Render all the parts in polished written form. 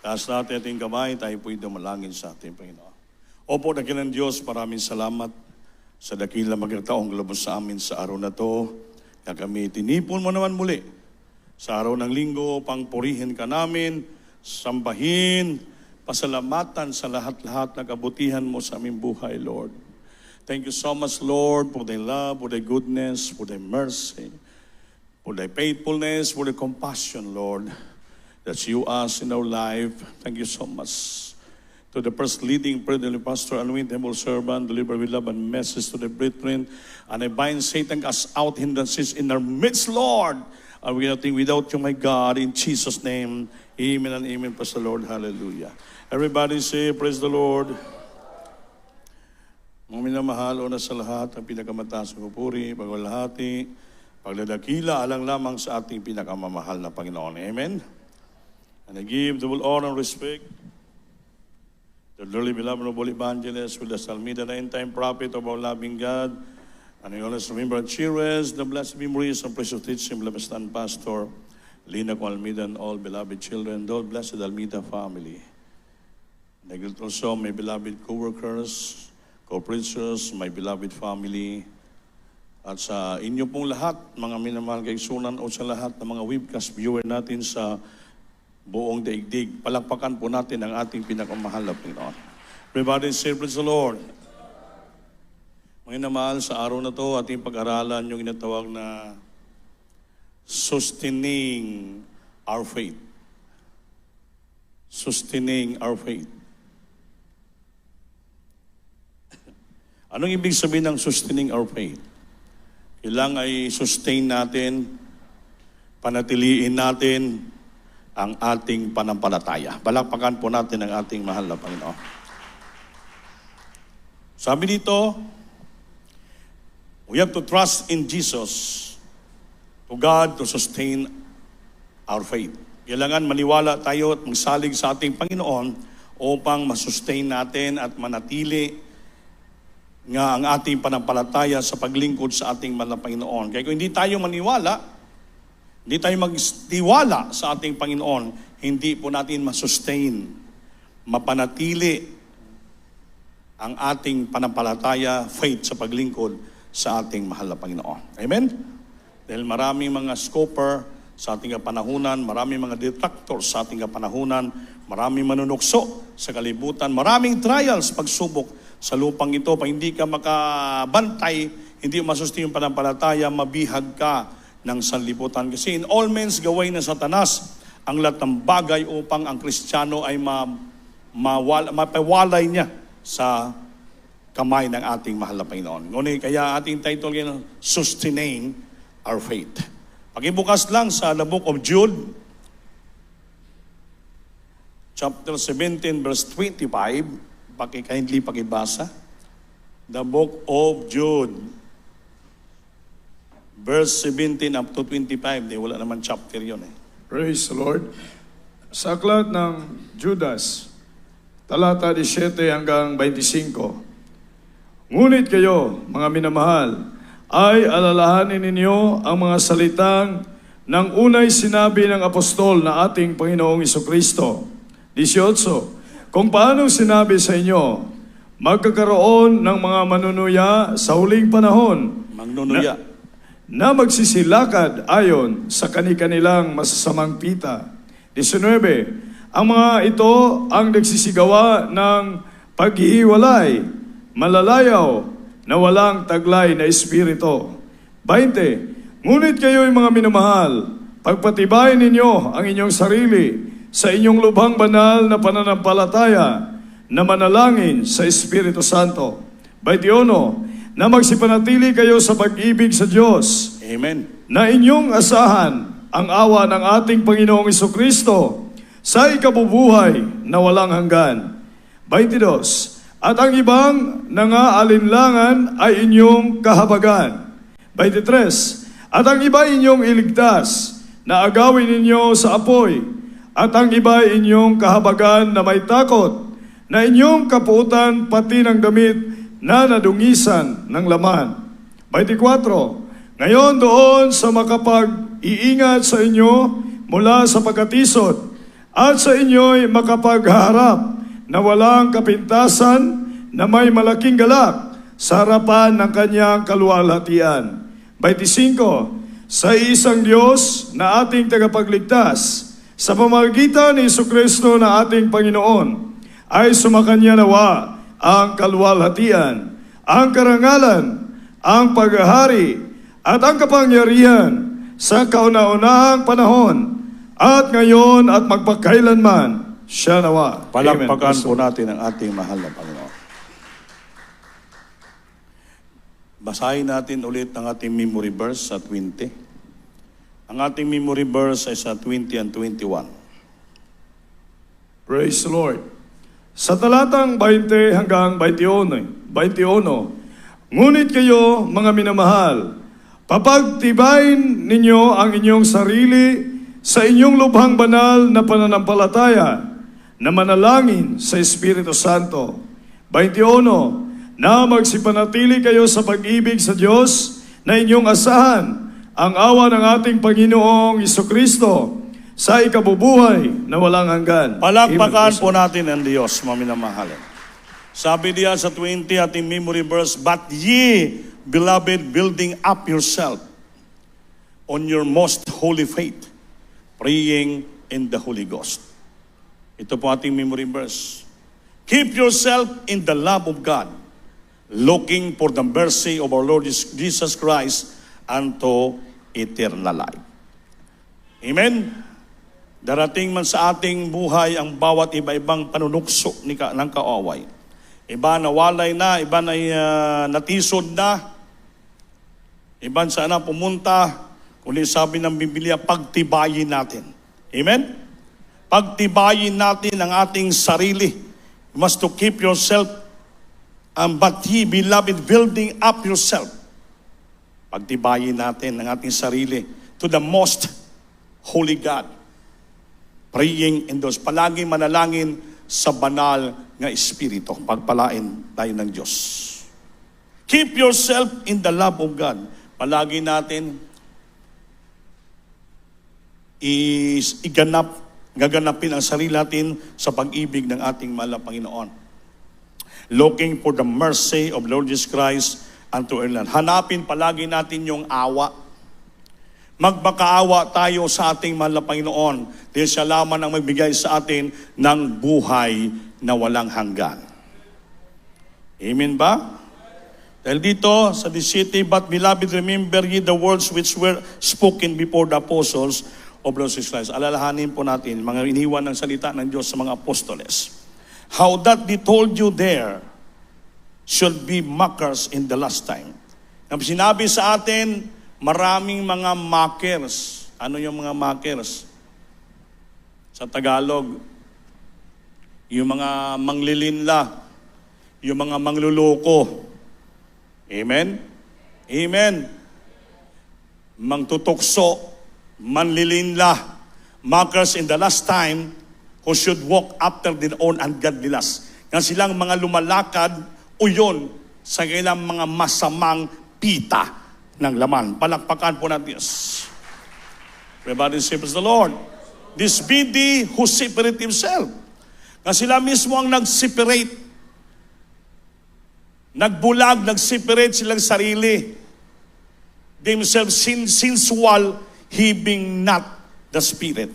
Taas natin ating kamay, tayo po'y dumalangin sa ating Panginoon. Opo, dakilang Diyos, maraming salamat sa dakilang magkataong globos sa amin sa araw na to. Kaya kami tinipon mo naman muli sa araw ng linggo, pangpurihin ka namin, sambahin, pasalamatan sa lahat-lahat na kabutihan mo sa aming buhay, Lord. Thank you so much, Lord, for thy love, for thy goodness, for thy mercy, for thy faithfulness, for thy compassion, Lord, that you us in our life. Thank you so much. To the first leading president, pastor, anointed humble servant, deliver with love and message to the brethren, and I bind Satan cast out hindrances in our midst, Lord. And we nothing without you, my God, in Jesus' name. Amen and amen. Praise the Lord. Hallelujah. Everybody say, praise the Lord. Mga minamahal, una sa lahat, ang pinakamataas ng pupuri, pagwalhati, pagdadakila, alang lamang sa ating pinakamamahal na Panginoon. Amen. And I give the full honor and respect to the dearly beloved noble evangelist with the Almeida, the end-time prophet of our loving God. And I always remember and cherish the blessed memories and precious teaching of the pastor, Lina Almeida, and all beloved children, all blessed Almeida family. And I greet also my beloved co-workers, co-preachers, my beloved family, at sa inyo pong lahat, mga minamahal kaigsunan o sa lahat ng mga webcast viewer natin sa buong daigdig. Palakpakan po natin ang ating pinakamahal na Panginoon. Everybody say, praise the Lord. Mga minamahal, sa araw na to, ating pag-aralan yung inatawag na sustaining our faith. Sustaining our faith. Anong ibig sabihin ng sustaining our faith? Kailangan ay sustain natin, panatiliin natin ang ating panampalataya. Palakpakan po natin ang ating mahal na Panginoon. Sabi dito, we have to trust in Jesus, to God, to sustain our faith. Kailangan maniwala tayo at magsalig sa ating Panginoon upang masustain natin at manatili nga ang ating panampalataya sa paglingkod sa ating mahal na Panginoon. Kaya kung hindi tayo maniwala, hindi tayo magtiwala sa ating Panginoon, hindi po natin masustain, mapanatili ang ating panampalataya, faith sa paglingkod sa ating mahal na Panginoon. Amen? Dahil maraming mga scoper sa ating kapanahunan, maraming mga detractors sa ating kapanahunan, maraming manunukso sa kalibutan, maraming trials, pagsubok sa lupang ito. Pag hindi ka makabantay, hindi masustain yung panampalataya, mabihag ka ng sanlibutan. Kasi in all men's gaway ng Satanas ang lahat ng bagay upang ang Kristiyano ay mapawalay niya sa kamay ng ating mahal na Panginoon. Ngunit kaya ating title ngayon, Sustaining Our Faith. Pakibukas lang sa the book of Jude, chapter 17, verse 25. Kindly pakibasa. The book of Jude, verse 17 up to 25, wala naman chapter yun eh. Praise the Lord. Sa aklat ng Judas, talata 17 hanggang 25. Ngunit kayo, mga minamahal, ay alalahanin ninyo ang mga salitang ng unay sinabi ng apostol na ating Panginoong Jesucristo. 18. Kung paano sinabi sa inyo, magkakaroon ng mga manunuya sa huling panahon. Magnunuya. Na magsisilakad ayon sa kani-kanilang masasamang pita. 19. Ang mga ito ang nagsisigawa ng paghihiwalay, malalayaw, na walang taglay na espiritu. 20. Ngunit kayo'y mga minamahal, pagpatibayin ninyo ang inyong sarili sa inyong lubhang banal na pananampalataya na manalangin sa Espiritu Santo. 21. Na magsipanatili kayo sa pag-ibig sa Diyos. Amen. Na inyong asahan ang awa ng ating Panginoong Jesucristo sa ikabubuhay na walang hanggan. 22. At ang ibang nangaalinlangan ay inyong kahabagan. 23. At ang iba inyong iligtas na agawin ninyo sa apoy. At ang iba inyong kahabagan na may takot na inyong kapuutan pati ng damit na nadungisan ng laman. 24. Ngayon doon sa makapag-iingat sa inyo mula sa pagkatisod at sa inyo'y makapagharap na walang kapintasan na may malaking galak sa harapan ng kanyang kaluwalhatian. 25. Sa isang Diyos na ating tagapagligtas, sa pamamagitan ni Jesucristo na ating Panginoon, ay sumakanya nawa ang kaluwalhatian, ang karangalan, ang paghahari, at ang kapangyarihan sa kauna-unahang panahon, at ngayon at magpakailanman. Siya nawa. Palakpakan Amen. po natin ang ating mahal na Panginoon. Basahin natin ulit ang ating memory verse sa 20. Ang ating memory verse ay sa 20 and 21. Praise the Lord. Sa talatang 20 hanggang 21, ngunit kayo, mga minamahal, papagtibayin ninyo ang inyong sarili sa inyong lubhang banal na pananampalataya na manalangin sa Espiritu Santo. 21, na magsipanatili kayo sa pag-ibig sa Diyos na inyong asahan ang awa ng ating Panginoong Jesucristo sa ikabubuhay na walang hanggan. Palakpakan po natin ang Diyos, mga minamahal. Sabi diyan sa 20 ating memory verse, but ye, beloved, building up yourself on your most holy faith, praying in the Holy Ghost. Ito po ating memory verse. Keep yourself in the love of God, looking for the mercy of our Lord Jesus Christ unto eternal life. Amen? Darating man sa ating buhay ang bawat iba-ibang panunukso ng kaaway. Iba nawalay na, iba na natisod na, iba saan na pumunta, kundi sabi ng Biblia, pagtibayin natin. Amen? Pagtibayin natin ang ating sarili. You must to keep yourself, but ye, beloved, building up yourself. Pagtibayin natin ang ating sarili to the most holy God. Praying in those, palaging manalangin sa banal nga Espiritu. Pagpalain tayo ng Diyos. Keep yourself in the love of God. Palagi natin gaganapin ang sarili natin sa pag-ibig ng ating mahal na Panginoon. Looking for the mercy of Lord Jesus Christ unto Ireland. Hanapin palagi natin yung awa. Magmakaawa tayo sa ating mahal na Panginoon dahil siya lamang ang magbigay sa atin ng buhay na walang hanggan. Amen ba? Dahil dito sa the city, but beloved, remember ye the words which were spoken before the apostles of Lord Jesus Christ. Alalahanin po natin mga iniwan ng salita ng Diyos sa mga apostoles. How that they told you there should be mockers in the last time. Sinabi sa atin, maraming mga mockers. Ano yung mga mockers? Sa Tagalog, yung mga manglilinla, yung mga mangluloko. Amen? Amen. Mangtutukso, manlilinla, mockers in the last time who should walk after their own ungodliness. Nga silang mga lumalakad o yun sa kailang mga masamang pita ng laman. Palakpakan po natin. Yes. Everybody say, praise the Lord. This be thee who separate himself. Nga sila mismo ang nag-separate. Nagbulag, nag-separate silang sarili. Themselves sensual, having not the Spirit.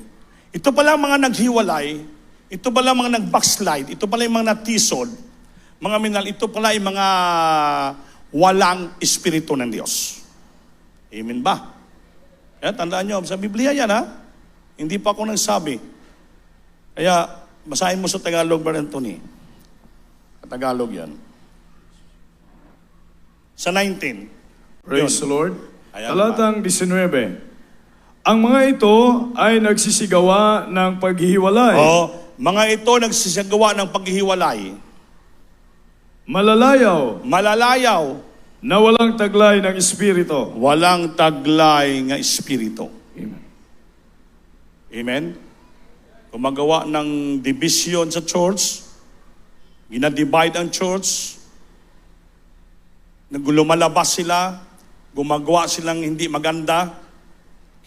Ito pala mga naghiwalay, ito pala mga nag-backslide, ito pala yung mga natisod, mga minal, ito pala yung mga walang Espiritu ng Diyos. Amen ba? Kaya tandaan nyo, sa Biblia yan ha, hindi pa ako nagsabi. Kaya basahin mo sa Tagalog, Brother Anthony. Tagalog yan. Sa 19. Praise Yun. the Lord. Ayan Talatang 19. Ang mga ito ay nagsisigawa ng paghihiwalay. Mga ito nagsisagawa ng paghihiwalay. Malalayaw Malalayaw. na walang taglay ng Espiritu. Walang taglay nga Espiritu. Amen. Amen? Gumagawa ng division sa church, ginadivide ang church, lumalabas sila, gumagawa silang hindi maganda,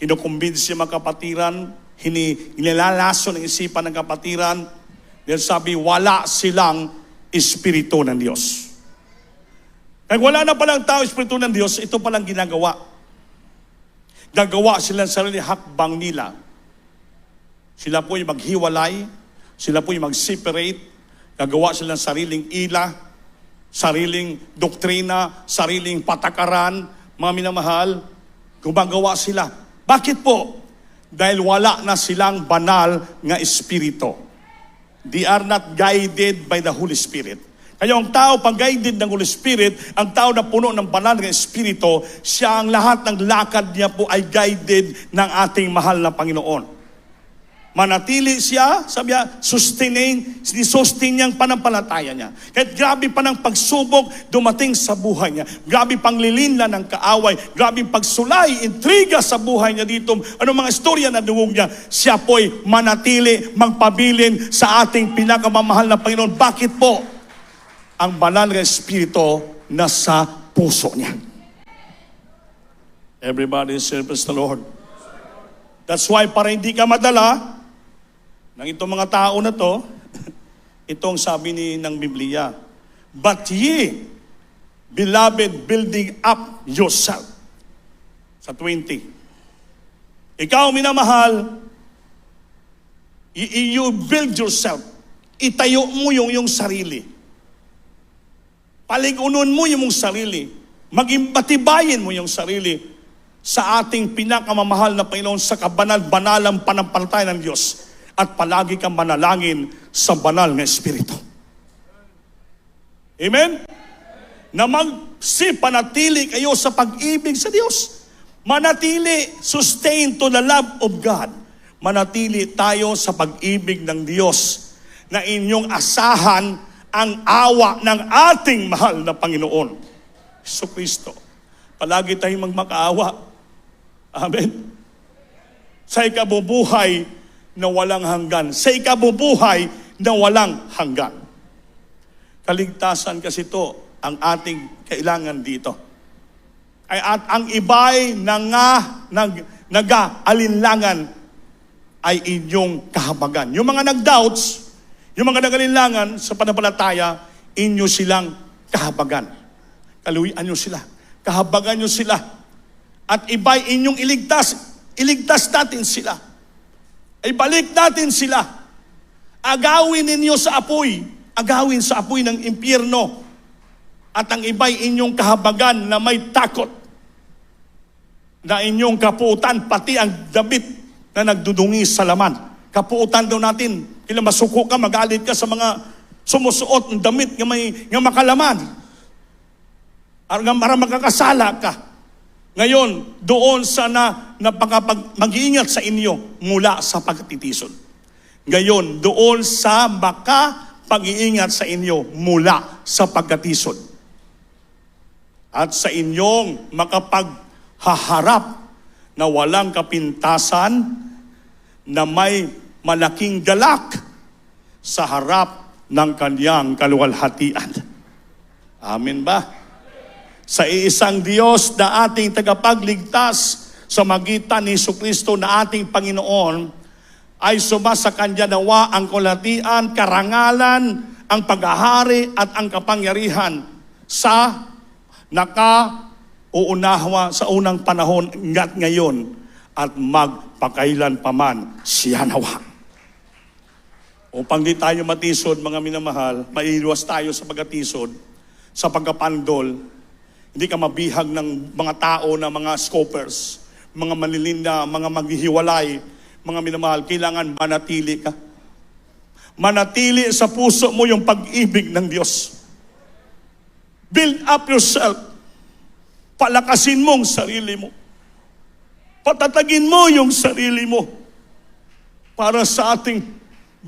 kinukumbinsi mga kapatiran, inilalaso ng isipan ng kapatiran, dahil sabi, wala silang Espiritu ng Diyos. Kaya wala na palang tao Espiritu ng Diyos, ito palang ginagawa. Gagawa sila sa sarili hakbang nila. Sila po yung maghiwalay, sila po yung mag-separate, gagawa sila ng sariling ila, sariling doktrina, sariling patakaran, mga minamahal, gumagawa sila. Bakit po? Dahil wala na silang banal nga Espiritu. They are not guided by the Holy Spirit. Kaya ang tao, pag guided ng Holy Spirit, ang tao na puno ng banal ng Espiritu, siya ang lahat ng lakad niya po ay guided ng ating mahal na Panginoon. Manatili siya, sabi niya, sustain niyang panampalataya niya. Kahit grabe pa ng pagsubok dumating sa buhay niya, grabe pang lilinla ng kaaway, grabe pagsulay, intriga sa buhay niya dito, anong mga istorya na dungog niya, siya po'y manatili, magpabilin sa ating pinakamamahal na Panginoon. Bakit po? Ang banal na Espiritu nasa puso niya. Everybody serves the Lord. That's why para hindi ka madala ng itong mga tao na to, itong sabi ng Biblia, but ye, beloved, building up yourself. Sa 20. Ikaw, minamahal, you build yourself. Itayo mo yung sarili. Paligunon mo yung sarili. Maging batibayin mo yung sarili sa ating pinakamamahal na Panginoon sa kabanal-banalang panampalataya ng Diyos. At palagi kang manalangin sa banal na Espiritu. Amen? Na panatili kayo sa pag-ibig sa Diyos. Manatili, sustain to the love of God. Manatili tayo sa pag-ibig ng Diyos na inyong asahan ang awa ng ating mahal na Panginoon, Jesucristo. Palagi tayong magmakaawa. Amen? Sa ikabubuhay na walang hanggan. Sa ikabubuhay na walang hanggan. Kaligtasan kasi ito ang ating kailangan dito. At ang iba'y nag-aalinlangan ay inyong kahabagan. Yung mga nag-doubts, yung mga nag-alinlangan sa panampalataya, inyo silang kahabagan. Kaluwian nyo sila. Kahabagan nyo sila. At iba'y inyong iligtas. Iligtas natin sila. Ibalik natin sila. Agawin ninyo sa apoy. Agawin sa apoy ng impyerno. At ang iba'y inyong kahabagan na may takot. Na inyong kapuutan, pati ang damit na nagdudungi sa laman. Kapuutan daw natin. Kailan masuko ka, magalit ka sa mga sumusuot ng damit nga makalaman. Para makakasala ka. Ngayon, doon sana mag-iingat sa inyo mula sa pagtitison. Ngayon, doon sa pag-iingat sa inyo mula sa pagkatison. At sa inyong makapaghaharap na walang kapintasan, na may malaking galak sa harap ng kanyang kaluwalhatian. Amen ba? Sa iisang Diyos na ating tagapagligtas sa magitan ni Jesucristo na ating Panginoon, ay sumasa Kanya nawa ang kalwalhatian, karangalan, ang paghahari at ang kapangyarihan sa nakauunahwa sa unang panahon at ngayon at magpakailan paman siya nawa. Upang di tayo matisod, mga minamahal, maiiwas tayo sa pagkatisod, sa pagkapandol. Hindi ka mabihag ng mga tao na mga scopers, mga malilinda, mga maghihiwalay, mga minamahal. Kailangan manatili ka. Manatili sa puso mo yung pag-ibig ng Diyos. Build up yourself. Palakasin mo ang sarili mo. Patatagin mo yung sarili mo para sa ating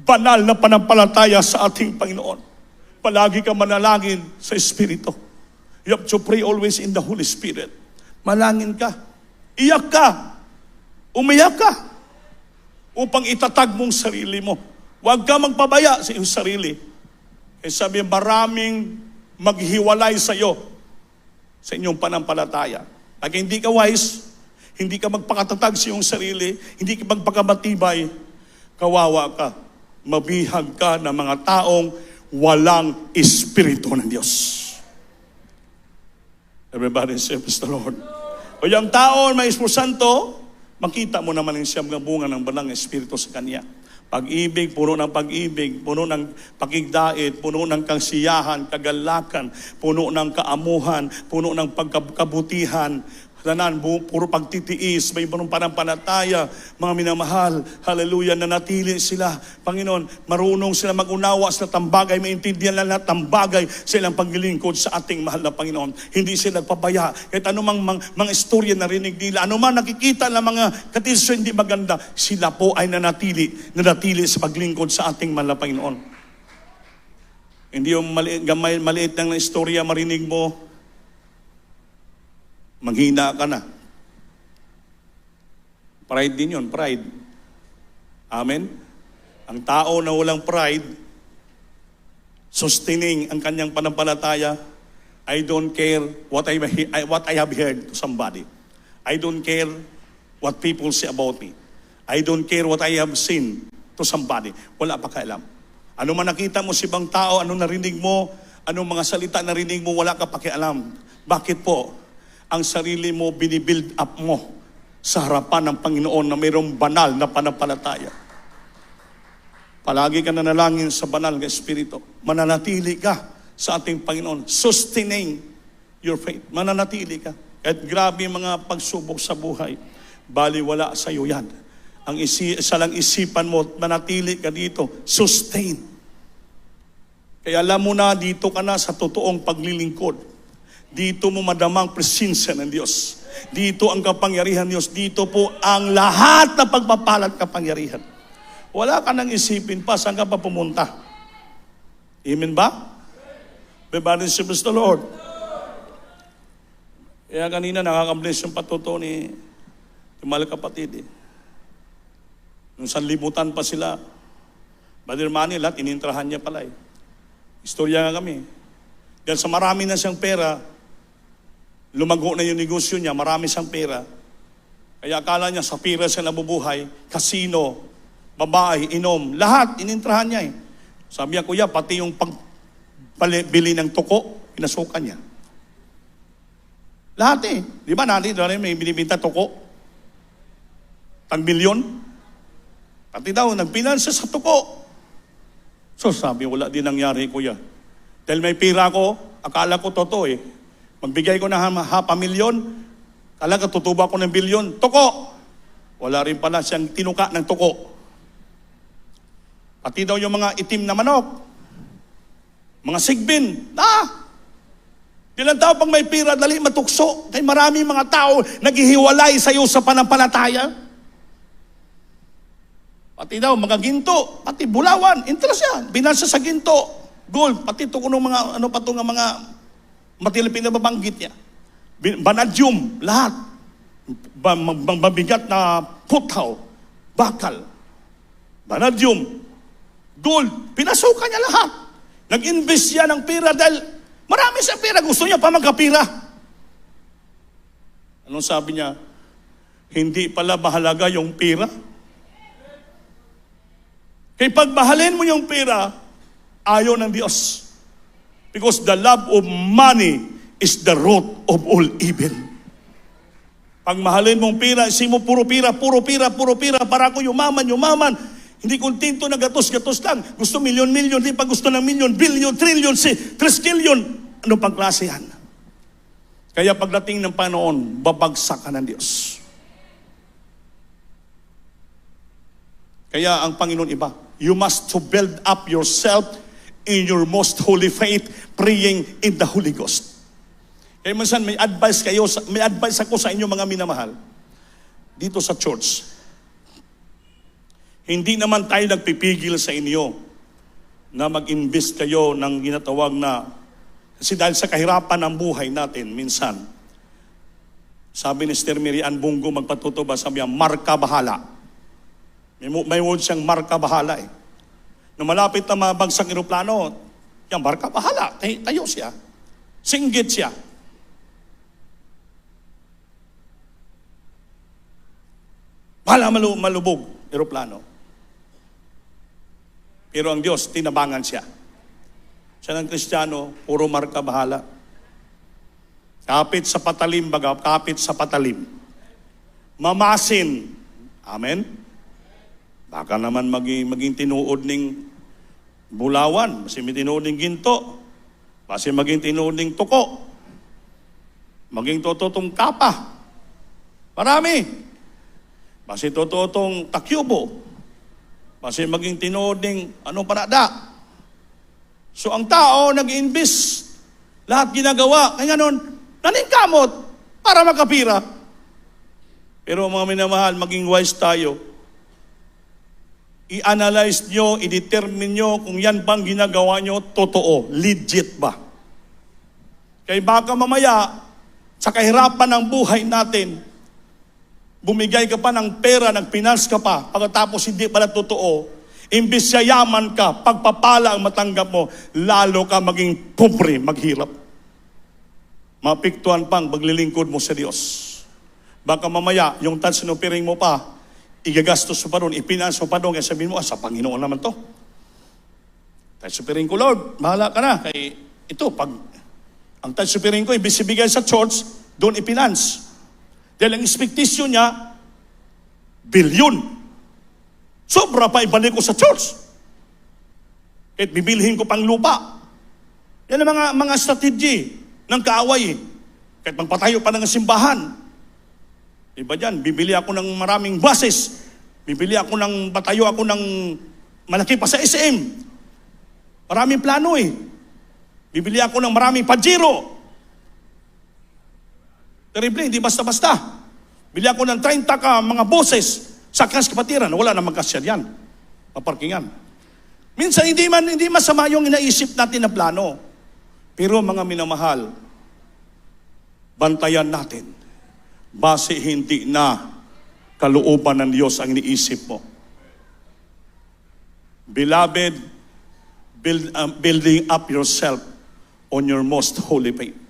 banal na panampalataya sa ating Panginoon. Palagi ka manalangin sa Espiritu. You have to pray always in the Holy Spirit. Malangin ka. Iyak ka. Umiyak ka. Upang itatag mong sarili mo. Huwag ka magpabaya sa iyong sarili. Kaya sabi, maraming maghiwalay sa iyo sa inyong panampalataya. Pag hindi ka wise, hindi ka magpakatatag sa iyong sarili, hindi ka magpakamatibay, kawawa ka. Mabihag ka ng mga taong walang Espiritu ng Diyos. Everybody say, praise the Lord. O yung tao may Espiritu Santo, makita mo naman yung siyam na bunga ng banal na Espiritu sa kanya. Pag-ibig, puno ng pag-ibig, puno ng pakigdait, puno ng kasiyahan, kagalakan, puno ng kaamuhan, puno ng pagkabutihan, puro pagtitiis, may bunong pananampalataya, mga minamahal, hallelujah, nanatili sila, Panginoon, marunong sila mag-unawa sa tambagay, maintindihan lang lahat ng bagay sa ilang paglilingkod sa ating mahal na Panginoon. Hindi sila nagpapaya, kahit anumang mga istorya narinig nila, anumang nakikita ng mga katisyo hindi maganda, sila po ay nanatili sa paglingkod sa ating mahal na Panginoon. Hindi yung maliit lang na istorya marinig mo, manghina ka na. Pride din yun, pride. Amen? Ang tao na walang pride, sustaining ang kanyang panampalataya, I don't care what I have heard to somebody. I don't care what people say about me. I don't care what I have seen to somebody. Wala pa kailam. Ano man nakita mo sa ibang tao, ano narinig mo, anong mga salita narinig mo, wala ka pakialam. Bakit po? Ang sarili mo, binibuild up mo sa harapan ng Panginoon na mayroong banal na panampalataya. Palagi ka nanalangin sa banal na Espiritu. Mananatili ka sa ating Panginoon. Sustaining your faith. Mananatili ka. Kahit grabe mga pagsubok sa buhay, baliwala sa iyo yan. Ang isa lang isipan mo, manatili ka dito. Sustain. Kaya alam mo na, dito ka na sa totoong paglilingkod. Dito mo madamang presensya ng Diyos. Dito ang kapangyarihan ng Diyos. Dito po ang lahat na pagpapalat kapangyarihan. Wala ka nang isipin pa, saan ka pa pumunta? Amen ba? Everybody say, praise the Lord. Kaya kanina nakaka-bless yung patuto ni mahal kapatid. Nung sanlibutan pa sila, Brother Manny, lahat inintrahan niya pala eh. Istorya nga kami. Dahil sa marami na siyang pera, lumago na yung negosyo niya, marami siyang pera. Kaya akala niya sa pera siya nabubuhay, kasino, babae, inom, lahat, inintrahan niya eh. Sabi niya, kuya, pati yung pagbili ng tuko, pinasukan niya. Lahat eh. Di ba natin, may binibinta tuko? Tag-milyon? Pati daw, nagpinansa sa tuko. So sabi, wala din nangyari, kuya. Dahil may pira ko, akala ko totoo eh. Magbigay ko ng 500,000, talaga tutuba ko ng bilyon. Tuko! Wala rin pala siyang tinuka ng tuko. Pati daw yung mga itim na manok, mga sigbin, ilang tao pang may pira, dali matukso. Kaya marami mga tao naghihiwalay sa iyo sa panampalataya. Pati daw mga ginto, pati bulawan, interest yan. Binasa sa ginto, gold, pati ito kunong mga, ano pa ito nga mga matilipin na babanggit niya. Vanadium, lahat. Mabigat na puthaw, bakal, vanadium, gold, pinasukan niya lahat. Nag-invest siya ng pera dahil marami siyang pera, gusto niya pa magkapira. Anong sabi niya? Hindi pala mahalaga yung pera. Kaya pag mahalin mo yung pera, ayaw ng Diyos. Because the love of money is the root of all evil. Pag mahalin mong pira, isip mo puro pira, para ako yumaman. Hindi kontento na gatos lang. Gusto milyon, hindi pa gusto ng milyon, bilyon, trilyon, 3 trillion. Ano pang klase yan? Kaya pagdating ng Panginoon, babagsak ka ng Diyos. Kaya ang Panginoon iba, you must to build up yourself in your most holy faith, praying in the Holy Ghost. Kaya minsan may advice ako sa inyo mga minamahal, dito sa church. Hindi naman tayo nagpipigil sa inyo na mag-invest kayo ng ginatawag na, kasi dahil sa kahirapan ng buhay natin, minsan, sabi ni Sister Mary Ann Bungo, magpatutuba, sabi niya, marka bahala. May word siyang marka bahala eh. Nung malapit na mabagsak aeroplano, yan, marka bahala, tayo siya. Singgit siya. Bahala malubog, eroplano. Pero ang Diyos, tinabangan siya. Siya ng Kristiyano, puro marka bahala. Kapit sa patalim, baga, kapit sa patalim. Mamasin. Amen? Baka naman maging tinuod ng bulawan, basi may tinuod ng ginto, basi maging tinuod ng tuko, maging tototong kapa. Marami. Basi tototong takyubo, basi maging tinuod ng anong panada. So ang tao nag-invest, lahat ginagawa, kaya ganon, naningkamot para makapira. Pero mga minamahal, maging wise tayo. I-analyze nyo, i-determine nyo kung yan bang ginagawa nyo, totoo, legit ba? Kaya baka mamaya, sa kahirapan ng buhay natin, bumigay ka pa ng pera, nagpinas ka pa, pagkatapos hindi pala totoo, imbis yayaman ka, pagpapala ang matanggap mo, lalo ka maging pobre, maghirap. Mapiktuan pang paglilingkod mo sa Diyos. Baka mamaya, yung touch no piring mo pa, igagastos mo pa doon, ipinans mo pa doon, kaya sabihin mo, sa Panginoon naman to. Touch no piring ko, Lord, bahala ka na. Kaya ito, pag ang touch no piring ko, ibig ibigay sa church, doon ipinans. Dahil ang expectation niya, bilyon. Sobra pa ibalik ko sa church. Kahit bibilhin ko pang lupa. Yan ang mga strategy ng kaaway. Kahit magpatayo pa ng simbahan. Diba dyan? Bibili ako ng maraming buses. Patayo ako ng malaki pa sa SM. Maraming plano eh. Bibili ako ng maraming Pajero. Terrible, hindi basta-basta. Bili ako ng 30 ka mga boses sa kapatiran. Wala na magkasya yan. Maparkingan. Minsan, hindi masama yung inaisip natin na plano. Pero mga minamahal, bantayan natin. Base hindi na kalooban ng Diyos ang iniisip mo. Beloved, building up yourself on your most holy faith.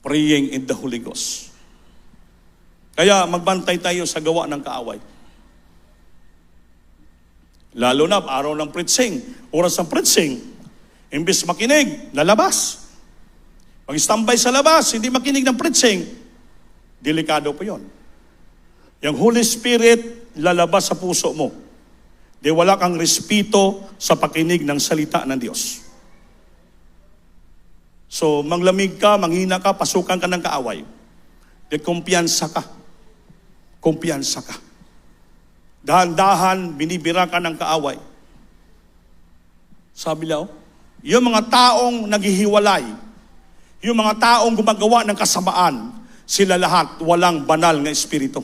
Praying in the Holy Ghost. Kaya magbantay tayo sa gawa ng kaaway. Lalo na araw ng preaching, oras ng preaching, imbis makinig, lalabas. Mag-standby sa labas, hindi makinig ng preaching, delikado po yun. Yung Holy Spirit, lalabas sa puso mo. Di wala kang respeto sa pakinig ng salita ng Diyos. So, manglamig ka, manghina ka, pasukan ka ng kaaway. Di kumpiyansa ka. Kumpiyansa ka. Dahan-dahan, binibira ka ng kaaway. Sabi lang, yung mga taong naghihiwalay, yung mga taong gumagawa ng kasamaan, sila lahat walang banal na espiritu.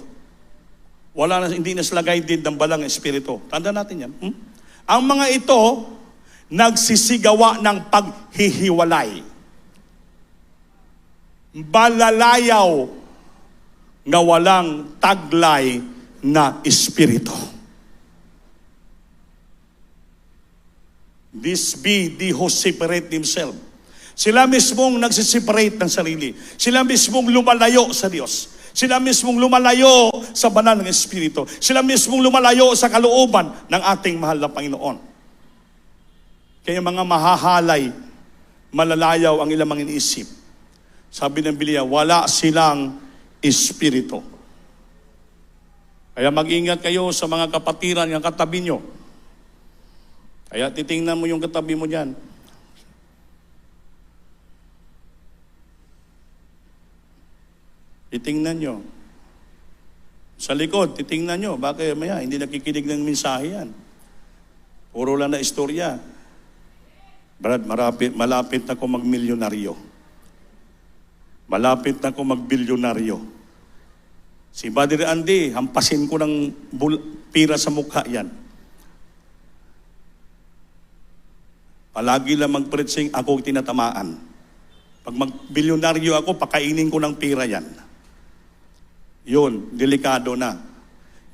Hindi na sila guided ng banal na espiritu. Tanda natin yan. Ang mga ito, nagsisigawa ng paghihiwalay. Balalayaw na walang taglay na espiritu. This be the who separate themselves. Sila mismong nagsiseparate ng sarili. Sila mismong lumalayo sa Diyos. Sila mismong lumalayo sa banal ng Espiritu. Sila mismong lumalayo sa kalooban ng ating mahal na Panginoon. Kaya mga mahahalay, malalayaw ang ilang mga iniisip. Sabi ng Biblia, wala silang espiritu. Kaya mag-ingat kayo sa mga kapatiran ng katabi nyo. Kaya titingnan mo yung katabi mo dyan. Titingnan nyo. Sa likod, titingnan nyo. Bakit maya, hindi nakikinig ng mensahe yan. Puro lang na istorya. Brad, malapit na ako magmilyonaryo. Malapit na ako magbilyonaryo. Si Brother Andy, hampasin ko ng pira sa mukha yan. Palagi lang mag-preaching, ako tinatamaan. Pag magbilyonaryo ako, pakainin ko ng pira yan. Yun, delikado na.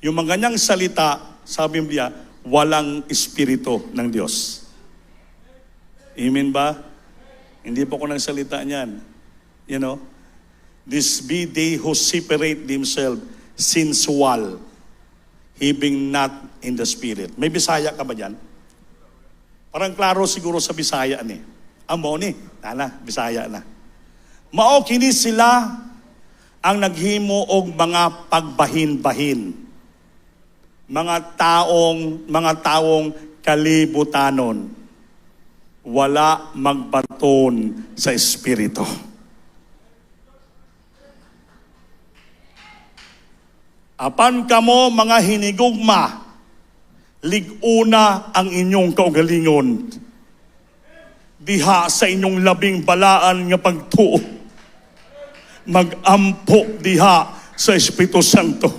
Yung mga ganyang salita, sabi niya, walang espiritu ng Diyos. Amen ba? Hindi po ko nagsalita niyan. You know, this be they who separate themselves sensual, having not in the Spirit. May Bisaya ka ba dyan? Parang klaro siguro sa Bisaya ni. Amo ni, nana, Bisaya na. Mao kini sila ang naghimo og mga pagbahin-bahin. Mga taong kalibutanon. Wala magbaton sa Espiritu. Apan kamo mga hinigugma, liguna ang inyong kaugalingon. Diha sa inyong labing balaan nga pagtuo. Mag-ampo diha sa Espiritu Santo.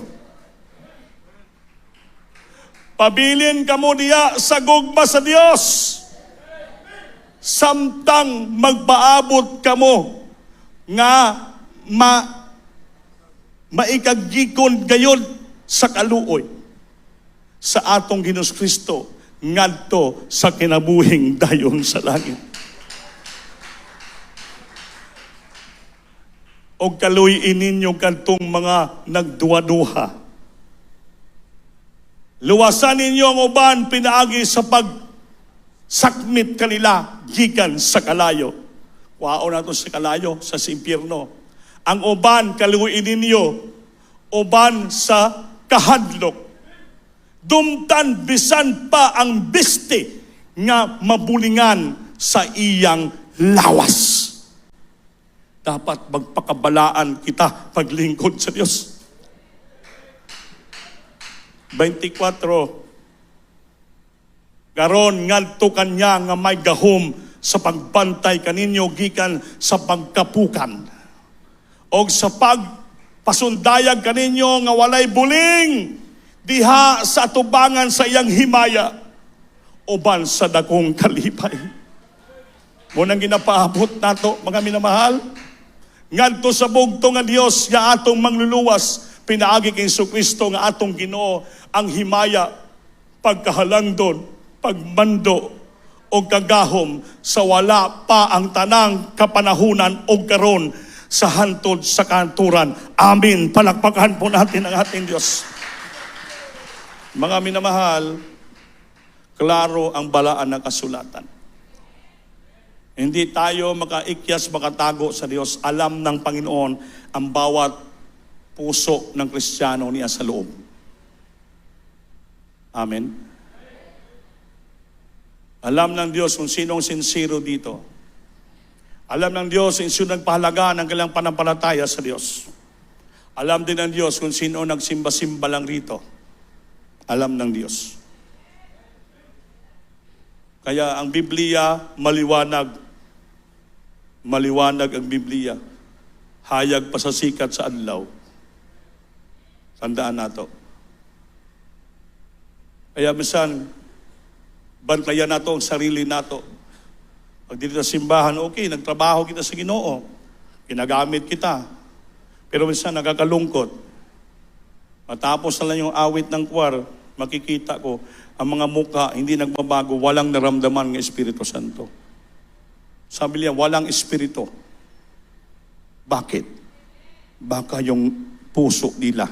Pabilin kamo diha sa gugma sa Dios. Samtang magpaabot kamo nga maikagikon gayon sa kaluoy sa atong Ginoong Kristo ngadto sa kinabuhing dayon sa langit. O kaluyin ninyo kantong mga nagduwa-duha. Luwasan ninyo ang uban pinaagi sa pagsakmit kanila gikan sa kalayo. Wao na to sa kalayo, sa impyerno. Ang uban kaluyin ninyo, uban sa kahadlok. Dumtan bisan pa ang biste nga mabulingan sa iyang lawas. Dapat magpakabalaan kita paglingkod sa Diyos. 24. Karon ngadto kanya nga may gahom sa pagbantay kaninyo gikan sa pagkapukan. O sa pagpasundayag kaninyo nga walay buling diha sa atubangan sa iyang himaya uban sa dakong kalipay. Munang ginapaabot nato mga minamahal, ngadto sa bugto nga Dios nga atong mangluluwas, pinaagi kay Jesucristo nga atong Ginoo ang himaya, pagkahalangdon, pagmando o kagahom sa wala pa ang tanang kapanahunan o karon sa hantod sa kanturan. Amin. Palakpakan po natin ang ating Diyos. Mga minamahal, klaro ang balaan ng kasulatan. Hindi tayo makaikyas, makatago sa Diyos. Alam ng Panginoon ang bawat puso ng Kristiyano niya sa loob. Amen. Alam ng Diyos kung sinong sincero dito. Alam ng Diyos kung sino nagpahalaga ng kailang panampalataya sa Diyos. Alam din ng Diyos kung sino nagsimba-simba lang rito. Alam ng Diyos. Kaya ang Biblia maliwanag. Maliwanag ang Biblia. Hayag pa sa sikat sa adlaw. Tandaan nato. Kaya minsan, bantayan nato ang sarili nato. Pag dito sa simbahan, okay, nagtrabaho kita sa Ginoo. Ginagamit kita. Pero minsan nakakalungkot. Matapos na lang yung awit ng kwar, makikita ko, ang mga mukha hindi nagbabago, walang naramdaman ng Espiritu Santo. Sabi niya, walang Espiritu. Bakit? Baka yung puso nila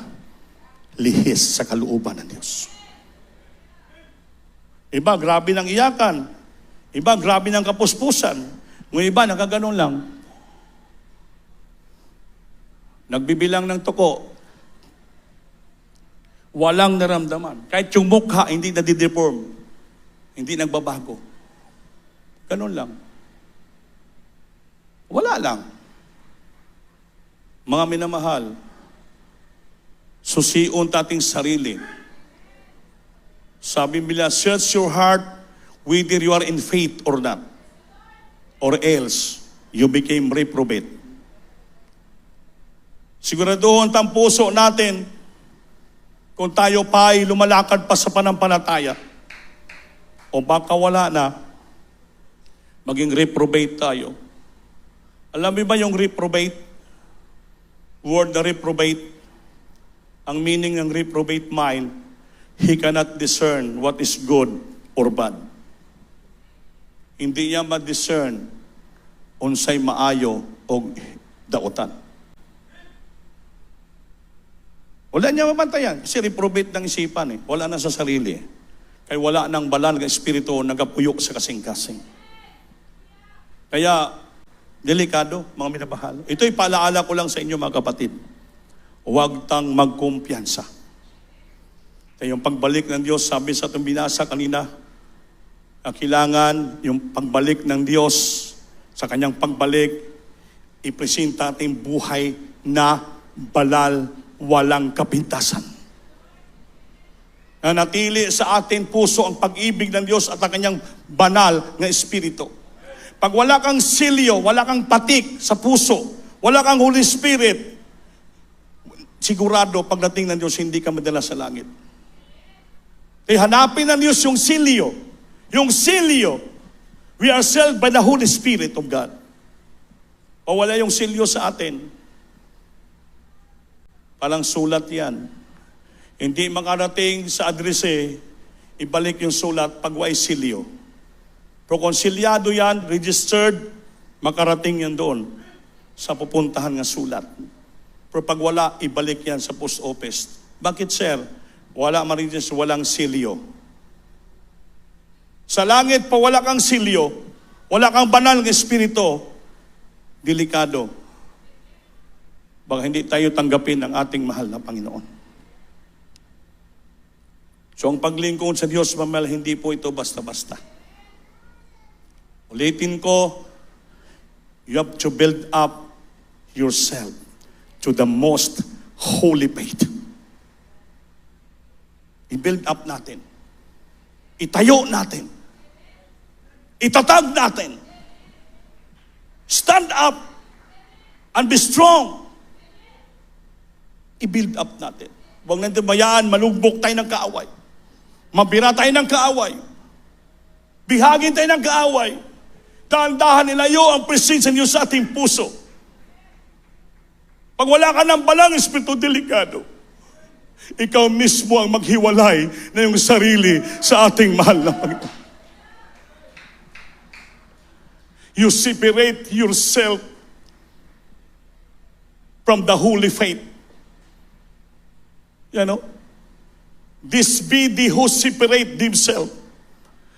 lihis sa kalooban ng Diyos. Iba, grabe ng iyakan. Iba, grabe ng kapuspusan. Ngunit iba, nakaganon lang. Nagbibilang ng tuko. Walang naramdaman. Kahit yung mukha, hindi nadideform. Hindi nagbabago. Ganon lang. Wala lang. Mga minamahal, susiun tating sarili. Sabi nila, search your heart whether you are in faith or not. Or else, you became reprobate. Siguraduhin ang puso natin kung tayo pa ay lumalakad pa sa panampalataya. O baka wala na, maging reprobate tayo. Alam mo ba yung reprobate? Word na reprobate. Ang meaning ng reprobate mind, he cannot discern what is good or bad. Hindi niya ma-discern unsay maayo o dautan. Wala niya mabantayan. Kasi reprobate ng isipan eh. Wala na sa sarili. Kaya wala nang banal ng espiritu nagapuyok sa kasing-kasing. Kaya, delikado, mga minamahal. Ito'y paalaala ko lang sa inyo mga kapatid. Huwag tang magkumpiyansa. Kaya yung pagbalik ng Diyos, sabi sa itong binasa kanina, kailangan yung pagbalik ng Diyos, sa kanyang pagbalik, ipresenta ating buhay na banal, walang kapintasan. Nanatili sa ating puso ang pag-ibig ng Diyos at ang kanyang banal na espiritu. Pag wala kang silyo, wala kang patik sa puso, wala kang Holy Spirit, sigurado pagdating ng Diyos, hindi ka madala sa langit. Kaya hanapin ng Diyos yung silyo. Yung silyo, we are sealed by the Holy Spirit of God. O wala yung silyo sa atin, palang sulat yan. Hindi makarating sa adrese, ibalik yung sulat pag way silyo. Pero kung silyado yan, registered, makarating yan doon sa pupuntahan ng sulat. Pero pag wala, ibalik yan sa post office. Bakit, sir? Wala ma-register, walang silyo. Sa langit pa wala kang silyo, wala kang banal ng espiritu, delikado. Baka hindi tayo tanggapin ang ating mahal na Panginoon. So ang paglingkod sa Diyos, mamahal, hindi po ito basta-basta. Ulitin ko, you have to build up yourself to the most holy faith. I-build up natin. Itayo natin. Itatag natin. Stand up and be strong. I-build up natin. Huwag natin bayaan, malugbok tayo ng kaaway. Mabira tayo ng kaaway. Bihagin tayo ng kaaway. Dahan-dahan nilayo ang presensya niyo sa ating puso. Pag wala ka ng balang espiritu, delikado. Ikaw mismo ang maghiwalay na yung sarili sa ating mahal na Panginoon. You separate yourself from the holy faith. You know? This be the who separate themselves.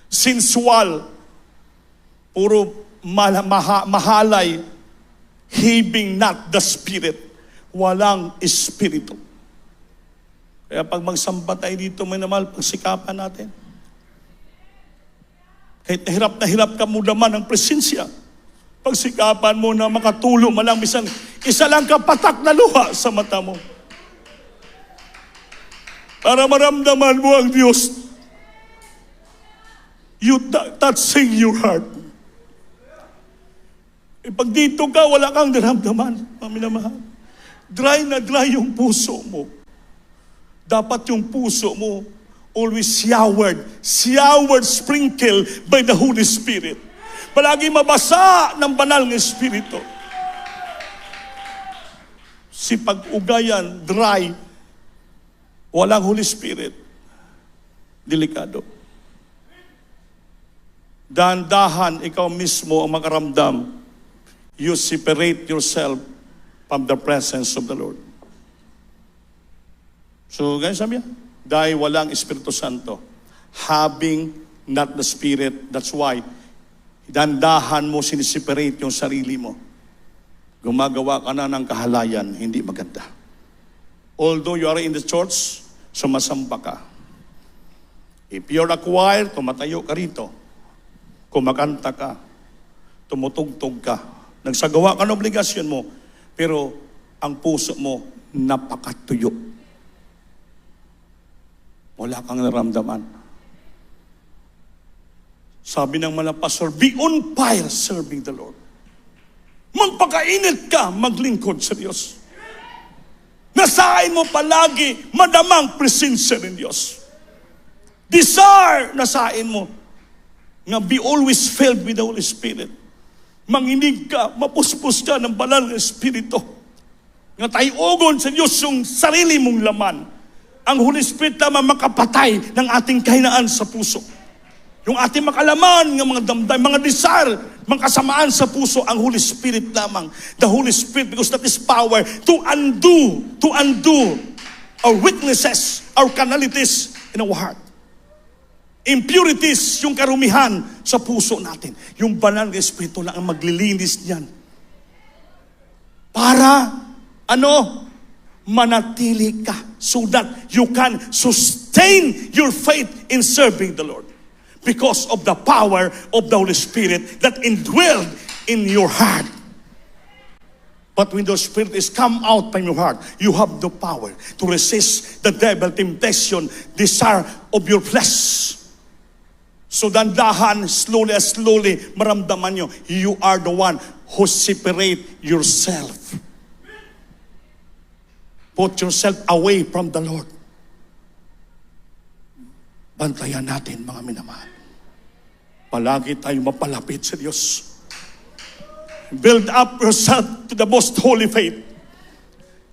Sensual. Puro mahalay. Having not the Spirit. Walang Espiritu. Kaya pag magsamba tayo dito, may naman, pagsikapan natin. Kahit na hirap ka mo naman ng presensya. Pagsikapan mo na makatulong malang isa lang kapatak na luha sa mata mo. Para maramdaman mo ang Diyos. You touching your heart. Pag dito ka, wala kang naramdaman, paminamahal. Dry na dry yung puso mo. Dapat yung puso mo always showered, sprinkled by the Holy Spirit. Palagi mabasa ng banal ng Espiritu. Si pag-ugayan, dry, walang Holy Spirit, delikado. Dahan-dahan, ikaw mismo ang makaramdam. You separate yourself from the presence of the Lord. So, guys, sabi niya, dahil walang Espiritu Santo, having not the Spirit, that's why, dandahan mo, siniseparate yung sarili mo. Gumagawa ka na ng kahalayan, hindi maganda. Although you are in the church, sumasamba ka. If you're a choir, tumatayo ka rito. Kumakanta ka. Tumutugtog ka. Nagsagawa ka ng obligasyon mo, pero ang puso mo napakatuyo. Wala kang naramdaman. Sabi ng mga pastor, be on fire serving the Lord. Magpakainit ka, maglingkod sa Diyos. Nasain mo palagi, madamang presensya ng Diyos. Desire, nasain mo, nga be always filled with the Holy Spirit. Manginig ka, mapuspos ka ng banal na Espiritu. Nga tayo-ogon sa Diyos yung sarili mong laman. Ang Holy Spirit lamang makapatay ng ating kahinaan sa puso. Yung ating makalaman ng mga damdam, mga desire, mga kasamaan sa puso, ang Holy Spirit lamang. The Holy Spirit, because that is power to undo our weaknesses, our carnalities in our heart. Impurities, yung karumihan sa puso natin. Yung banal na Espiritu lang ang maglilinis niyan. Para, manatili ka so that you can sustain your faith in serving the Lord. Because of the power of the Holy Spirit that indwelled in your heart. But when the Spirit is come out from your heart, you have the power to resist the devil, temptation, desire of your flesh. So dandahan, slowly, maramdaman nyo, you are the one who separate yourself. Put yourself away from the Lord. Bantayan natin, mga minamahal. Palagi tayo mapalapit sa Diyos. Build up yourself to the most holy faith.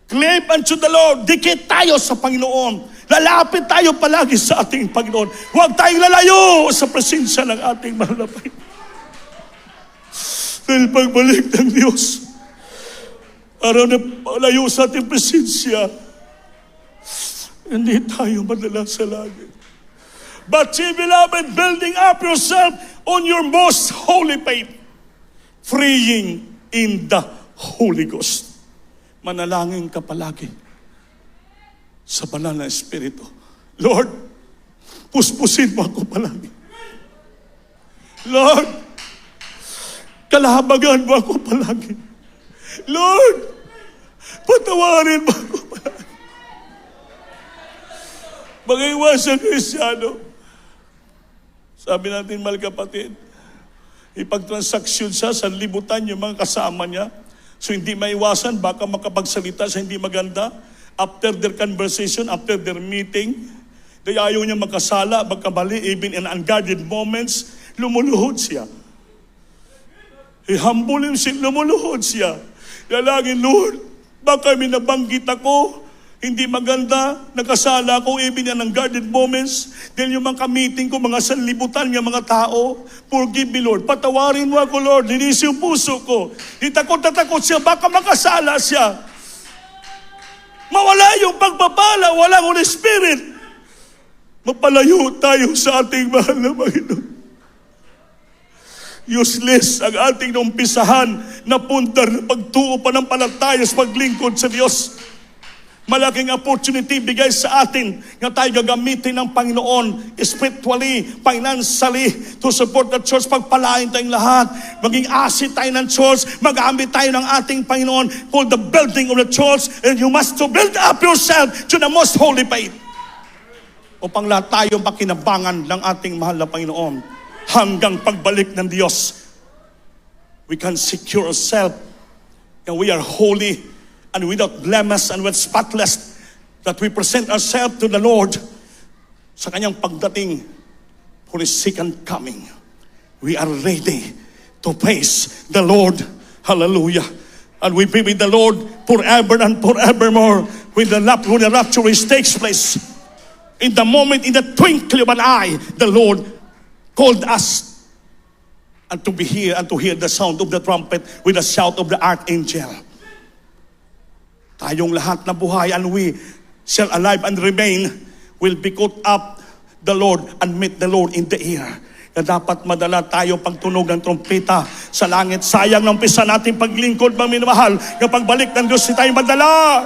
Cleave unto the Lord. Dikit tayo sa Panginoon. Lalapit tayo palagi sa ating Panginoon. Huwag tayong lalayo sa presensya ng ating mahal na Panginoon. Dahil pagbalik ng Diyos, para na malayo sa ating presensya, hindi tayo madala sa langit. But ye beloved, building up yourself on your most holy faith, freeing in the Holy Ghost. Manalangin ka palagi sa banal na Espiritu. Lord, puspusin mo ako palagi. Lord, kalahabagan mo ako palagi. Lord, patawarin mo ako palagi. Mag-iwasan Kristyano. Sabi natin, mahal kapatid, ipagtransaksyon siya sa libutan yung mga kasama niya. So hindi maiwasan, baka makapagsalita sa hindi maganda. After their conversation, after their meeting, dahil ayaw niya magkasala, magkamali, even in unguarded moments, lumuluhod siya. I-humble him siya, lumuluhod siya. Dalangin, Lord, baka may nabanggit ako, hindi maganda, nakasala ko, even in unguarded moments, dahil yung mga meeting ko, mga sanlibutan ng mga tao, forgive me, Lord. Patawarin mo ako, Lord. Linis yung puso ko. Itakot na takot siya, baka makasala siya. Mawala yung pagpapala, walang Holy Spirit. Mapalayo tayo sa ating mahal na Panginoon. Useless ang ating naumpisahan na pundar na pagtuo pananampalataya sa paglingkod sa Diyos. Malaking opportunity bigay sa atin na tayo gagamitin ng Panginoon spiritually, financially, to support the church. Pagpalain tayong lahat. Maging asset tayo ng church. Magamit tayo ng ating Panginoon for the building of the church. And you must to build up yourself to the most holy faith. Upang lahat tayo makinabangan ng ating mahal na Panginoon hanggang pagbalik ng Diyos. We can secure ourselves and we are holy and without blemish and with spotless, that we present ourselves to the Lord sa kanyang pagdating for His second coming. We are ready to face the Lord. Hallelujah. And we be with the Lord forever and forevermore when the rapture takes place. In the moment, in the twinkling of an eye, the Lord called us and to be here and to hear the sound of the trumpet with the shout of the archangel. Tayong lahat na buhay and we shall alive and remain will be caught up the Lord and meet the Lord in the air. Na dapat madala tayo pagtunog ng trompeta sa langit. Sayang ng umpisa natin paglingkod, mga minamahal. Na pagbalik ng Diyos, tayo madala.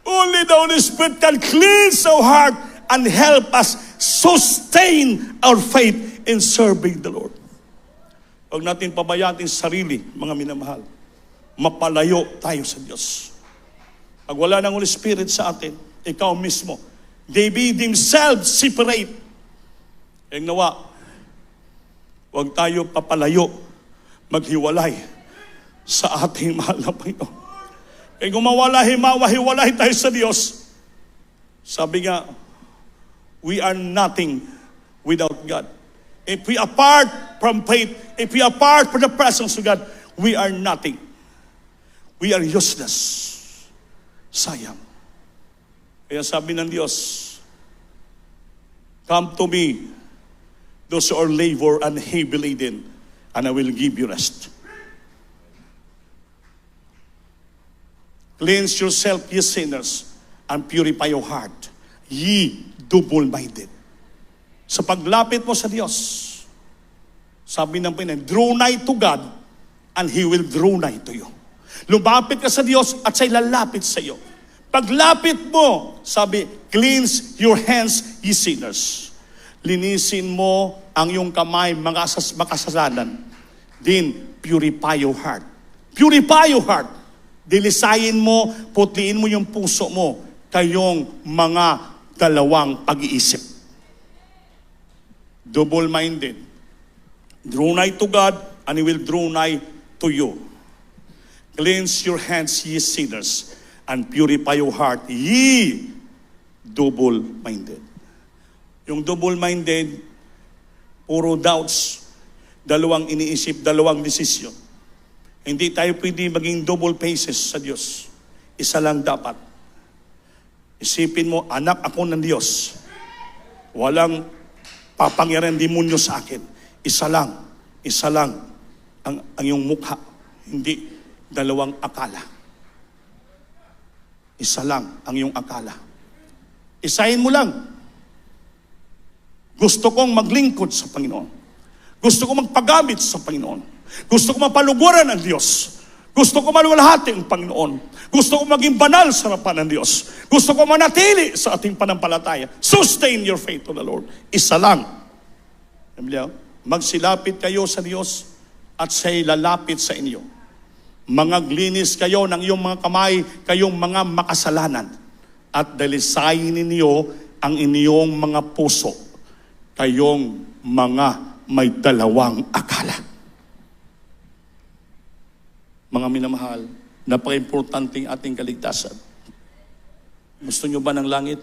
Only the Holy Spirit can cleanse our heart and help us sustain our faith in serving the Lord. Huwag natin pabayaan ating sarili, mga minamahal. Mapalayo tayo sa Diyos. Pag wala ng Holy Spirit sa atin, ikaw mismo, David himself separate. Ang nawa, huwag tayo papalayo, maghiwalay sa ating mahal na Panginoon. Kaya kung mahiwalay tayo sa Diyos, sabi nga, we are nothing without God. If we apart from faith, if we apart from the presence of God, we are nothing. We are useless. Sayang. Kaya sabi ng Diyos, come to me, those who are labor and heavy laden, and I will give you rest. Cleanse yourself, ye sinners, and purify your heart, ye double-minded. Sa paglapit mo sa Diyos, sabi ng Panginoon, draw nigh to God, and He will draw nigh to you. Lumapit ka sa Diyos at siya'y lalapit sa iyo. Paglapit mo, sabi, cleanse your hands, ye sinners. Linisin mo ang iyong kamay, mga makasalanan. Then, purify your heart. Purify your heart. Dilisayin mo, putliin mo yung puso mo, kayong mga dalawang pag-iisip. Double-minded. Draw nigh to God, and He will draw nigh to you. Cleanse your hands, ye sinners, and purify your heart, ye double-minded. Yung double-minded, puro doubts, dalawang iniisip, dalawang desisyon. Hindi tayo pwede maging double faces sa Diyos. Isa lang dapat. Isipin mo, anak ako ng Diyos. Walang papangyarihan demonyo sa akin. Isa lang ang iyong mukha. Hindi dalawang akala. Isa lang ang iyong akala. Isahin mo lang. Gusto kong maglingkod sa Panginoon. Gusto kong magpagamit sa Panginoon. Gusto ko mapaluguran ang Diyos. Gusto ko maluwalhati ang Panginoon. Gusto ko maging banal sa harapan ng Diyos. Gusto ko manatili sa ating panampalataya. Sustain your faith to the Lord. Isa lang. Magsilapit kayo sa Diyos at siya'y lalapit sa inyo. Mangaglinis kayo ng iyong mga kamay, kayong mga makasalanan. At dalisayin ninyo ang inyong mga puso, kayong mga may dalawang akala. Mga minamahal, napaka-importanting ating kaligtasan. Gusto nyo ba ng langit?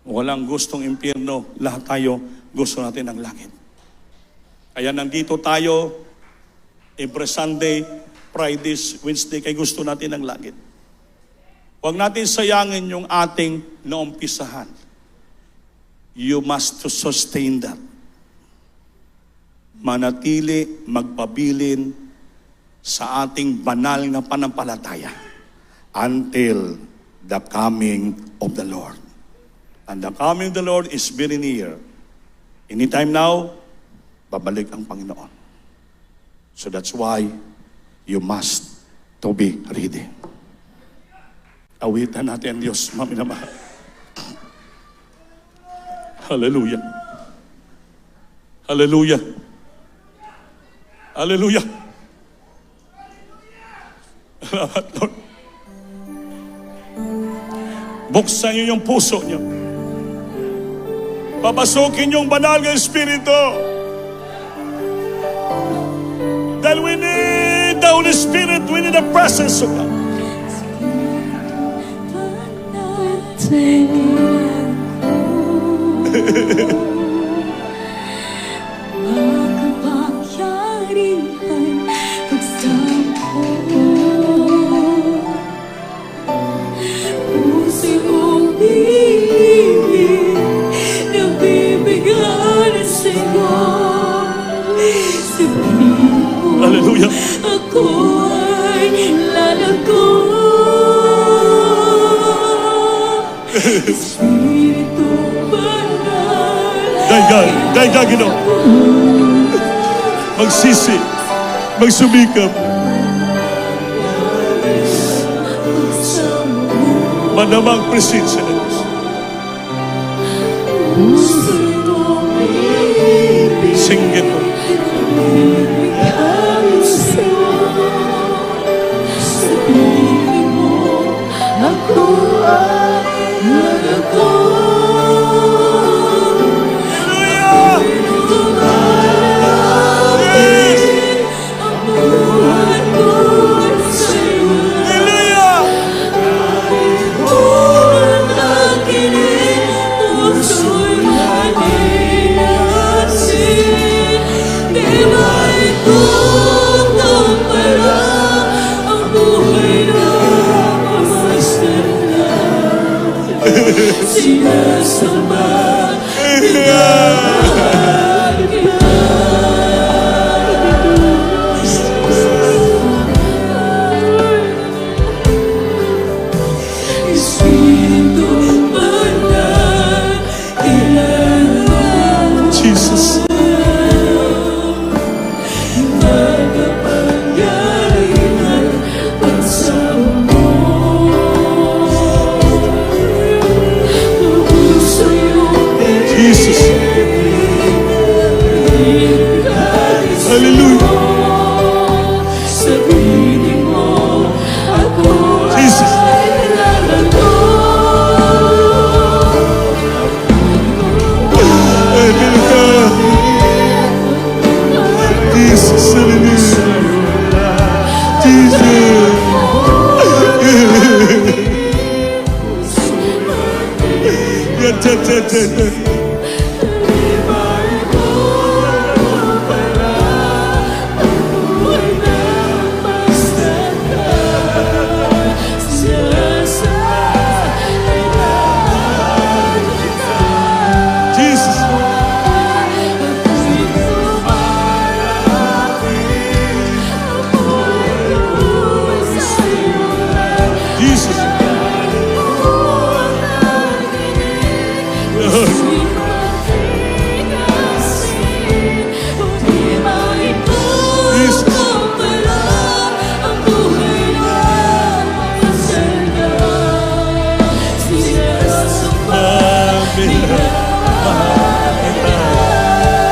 Walang gustong impyerno, lahat tayo gusto natin ng langit. Kaya nandito tayo, every Sunday, Fridays, Wednesday, kaya gusto natin ng langit. Huwag natin sayangin yung ating naumpisahan. You must to sustain that. Manatili, magpabilin sa ating banal na panampalataya until the coming of the Lord. And the coming of the Lord is very near. Anytime now, babalik ang Panginoon. So that's why you must to be ready. Awitan natin ang Diyos, maminamahal. Hallelujah. Hallelujah. Hallelujah. Salamat, Lord. Buksan niyo yung puso niyo. Papasukin yung banal ng Espiritu. Dahil we need the Holy Spirit, we need the presence of God. Makapangyarihan pagsamo puso mong bibig nabibigyan sa'yo. Sabihin mo, Hallelujah. ako ay lalago. Espiritu banal, Dayga, Ginoo. Magsisi, magsumikap. Manamang presensya ng Diyos. Singgit mo. sabihin mo, ako ay lalago. Sinasama Jesus. Jesus.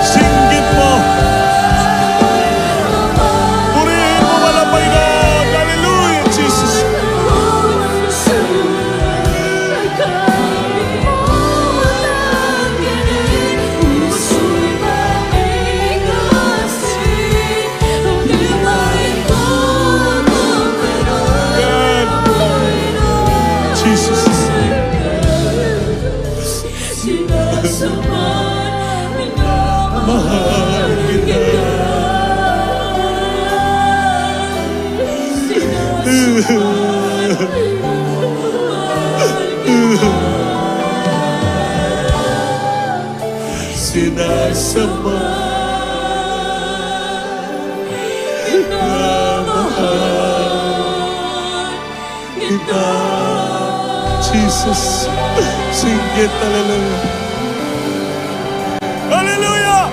Singgit mo. Purihin mo walang Panginoon. Hallelujah, Jesus. Jesus. Mahal sinasama na mahal kita. Jesus. Singgit. Hallelujah. Hallelujah!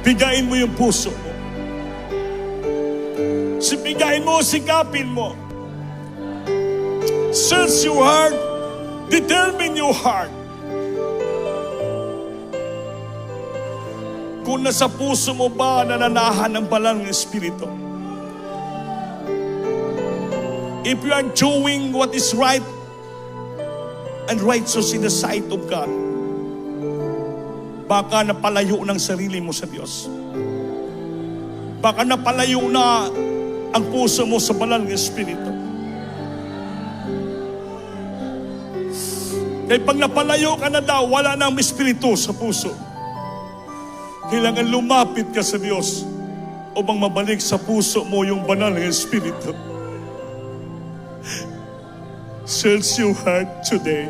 Bigayin mo yung puso mo. Bigayin mo, sikapin mo. Search your heart. Determine your heart. Kung nasa puso mo ba nananahan ng banal ng Espiritu. If you are doing what is right and righteous in the sight of God, baka napalayo ng sarili mo sa Diyos. Baka napalayo na ang puso mo sa banal ng Espiritu. Kaya pag napalayo ka na daw, wala nang Espiritu sa puso. Kailangan lumapit ka sa Diyos upang mabalik sa puso mo yung banal ng Espiritu. Search your heart today.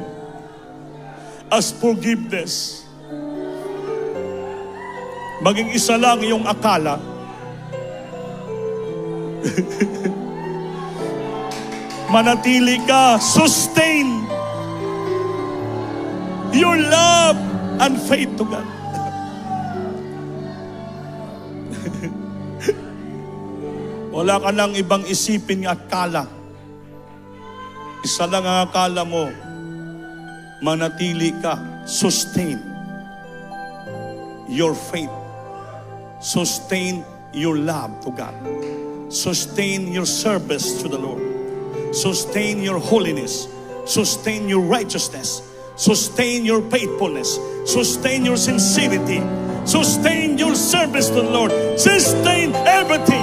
Ask forgiveness. Maging isa lang yung akala. Manatili ka. Sustain your love and faith to God. Wala ka nang ibang isipin ng akala. Isa lang ang akala mo. Manatili ka. Sustain your faith. Sustain your love to God. Sustain your service to the Lord. Sustain your holiness. Sustain your righteousness. Sustain your faithfulness. Sustain your sincerity. Sustain your service to the Lord. Sustain everything.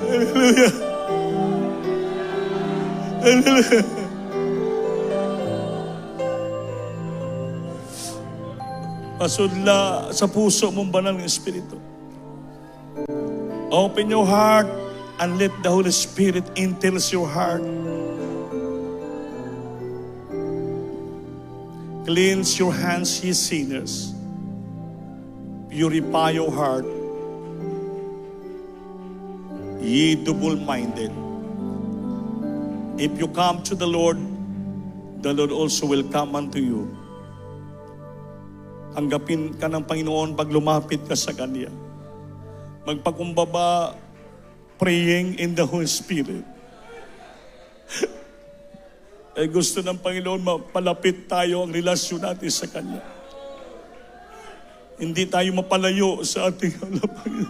Hallelujah. Hallelujah. Pasudla sa puso mong banal ng Espiritu. Open your heart and let the Holy Spirit enter your heart. Cleanse your hands, ye sinners. Purify your heart, ye double-minded. If you come to the Lord also will come unto you. Tanggapin ka ng Panginoon pag lumapit ka sa Kanya. Magpakumbaba, praying in the Holy Spirit. Eh gusto ng Panginoon mapalapit tayo ang relasyon natin sa Kanya. Hindi tayo mapalayo sa ating halapan.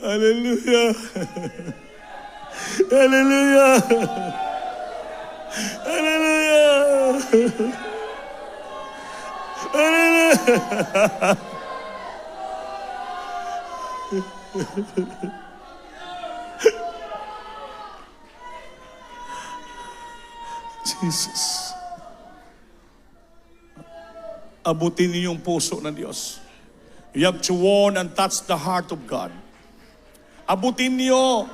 Hallelujah. Hallelujah. Hallelujah. Jesus. Abutin niyo yung puso ng Diyos. You have to warn and touch the heart of God. Abutin niyo.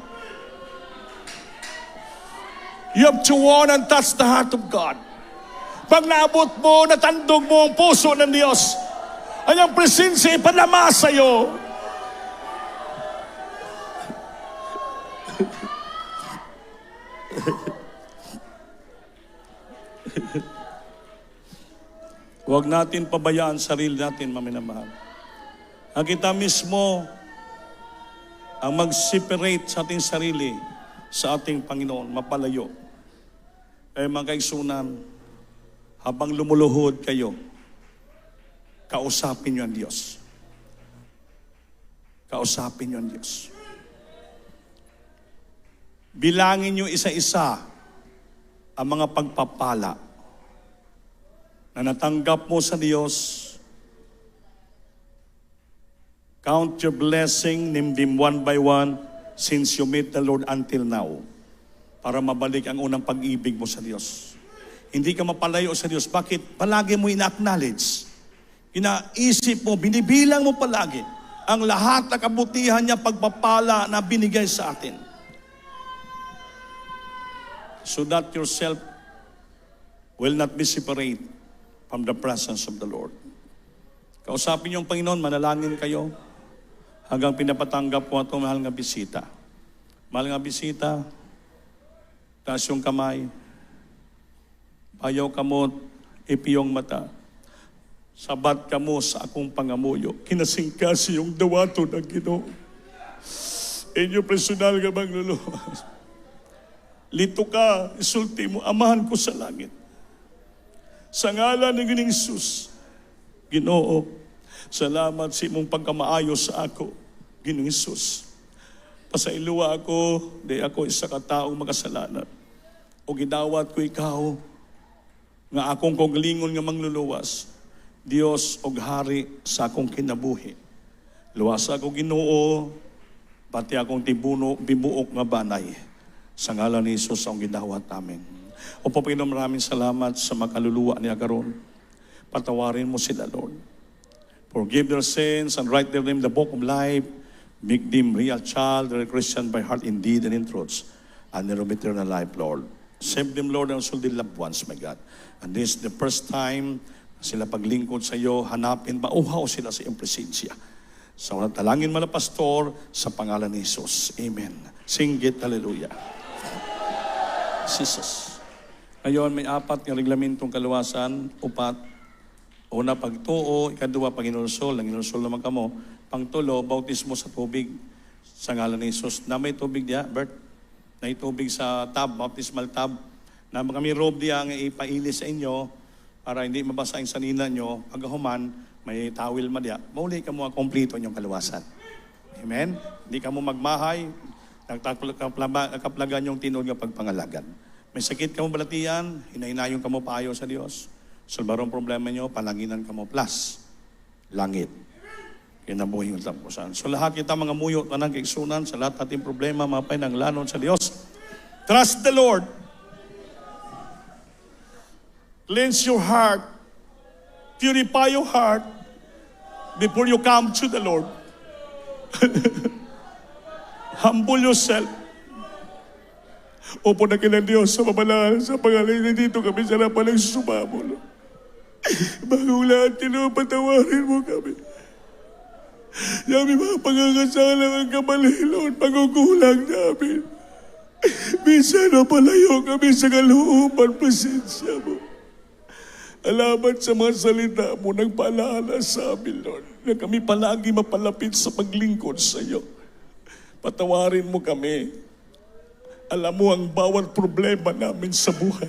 You have to warn and touch the heart of God. Pag naabot mo, natandog mo ang puso ng Diyos, ang presensya ipanama sa'yo. Huwag natin pabayaan sarili natin, maminamahal. Ang kita mismo ang mag-separate sa ating sarili sa ating Panginoon, mapalayo. Kaya mga kaigsunan, habang lumuluhod kayo, kausapin niyo ang Diyos. Kausapin niyo ang Diyos. Bilangin niyo isa-isa ang mga pagpapala na natanggap mo sa Diyos. Count your blessing, name them one by one, since you met the Lord until now, para mabalik ang unang pag-ibig mo sa Diyos. Hindi ka mapalayo sa Diyos. Bakit? Palagi mo ina-acknowledge. Inaisip mo, binibilang mo palagi ang lahat na kabutihan niya, pagpapala na binigay sa atin. So that yourself will not be separate from the presence of the Lord. Kausapin niyo ang Panginoon, manalangin kayo hanggang pinapatanggap po ito mahal nga bisita. Mahal nga bisita, taas yung kamay, ayaw kamot, ipiyong mata. Sabat ka mo sa akong pangamuyo. Kinasingkasi yung dawato ng Ginoo. Inyo personal ka bang luluwas? Lito ka, isulti mo, amahan ko sa langit. Sa ngalan ng Ginoong Hesus, Ginoo, salamat sa imong pagkamaayo sa ako, Ginoong Hesus. Pasailuwa ako, di ako isa ka taong makasalanan. O gidawat ko ikaw, nga akong koglingon nga mangluluwas, Dios og hari sa akong kinabuhi. Luwas ako Ginoo, pati akong bibuok nga banay. Sa ngalan ni Jesus ang gidawat namin. O Panginoon, maraming salamat sa makaluluwa niya karon. Patawarin mo sila, Lord. Forgive their sins and write their name in the book of life. Make them real child, real Christian by heart, in deed, and in truths. And their eternal life, Lord. Save them, Lord, and also their loved ones, my God. And this is the first time sila paglingkod sa iyo, hanapin, mauhaw sila sa iyong presensya. Sa walang talangin man na pastor, sa pangalan ni Jesus. Amen. Sing it, hallelujah. Jesus. Ngayon, may apat ng reglamentong kaluwasan, upat. Una, pagtuo, ikadua, Panginoonsol. Ang Panginoonsol naman kamo. Pangtulo, bautismo sa tubig. Sa ngalan ni Jesus. Na may tubig diya, Bert? Na tubig sa tab, baptismal tab. Na kami robe diya ang ipaili sa inyo para hindi mabasa ang sanina nyo. Pagkahuman, may tawil man diya. Mauli ka mo ang kompleto niyong kaluwasan. Amen? Hindi ka mo magmahay. Nagkaplagan yung tinod nga pagpangalagan. May sakit ka mo balatian, hinahinayon ka mo paayo sa Diyos. Salbarong problema nyo, palanginan ka mo plus langit. Kinabuhi yung tapusan. So lahat kita mga muyo, tanang kaigsunan, sa lahat ating problema, mapay ng lanon sa Diyos. Trust the Lord. Cleanse your heart. Purify your heart before you come to the Lord. Humble yourself. Opo na kailan Diyos sa pamalaan sa pangalan na dito kami sa harapan ng sumamo. Bagong lahat, Tino, patawarin mo kami. Yami mga pangangasala ng kamali, Lord, pagkukulang namin. Minsan na palayo kami sa kalooban, presensya mo. Alamat sa mga salita mo, nagpaalala sa amin, Lord, na kami palagi mapalapit sa paglingkod sa iyo. Patawarin mo kami. Alam mo ang bawat problema namin sa buhay.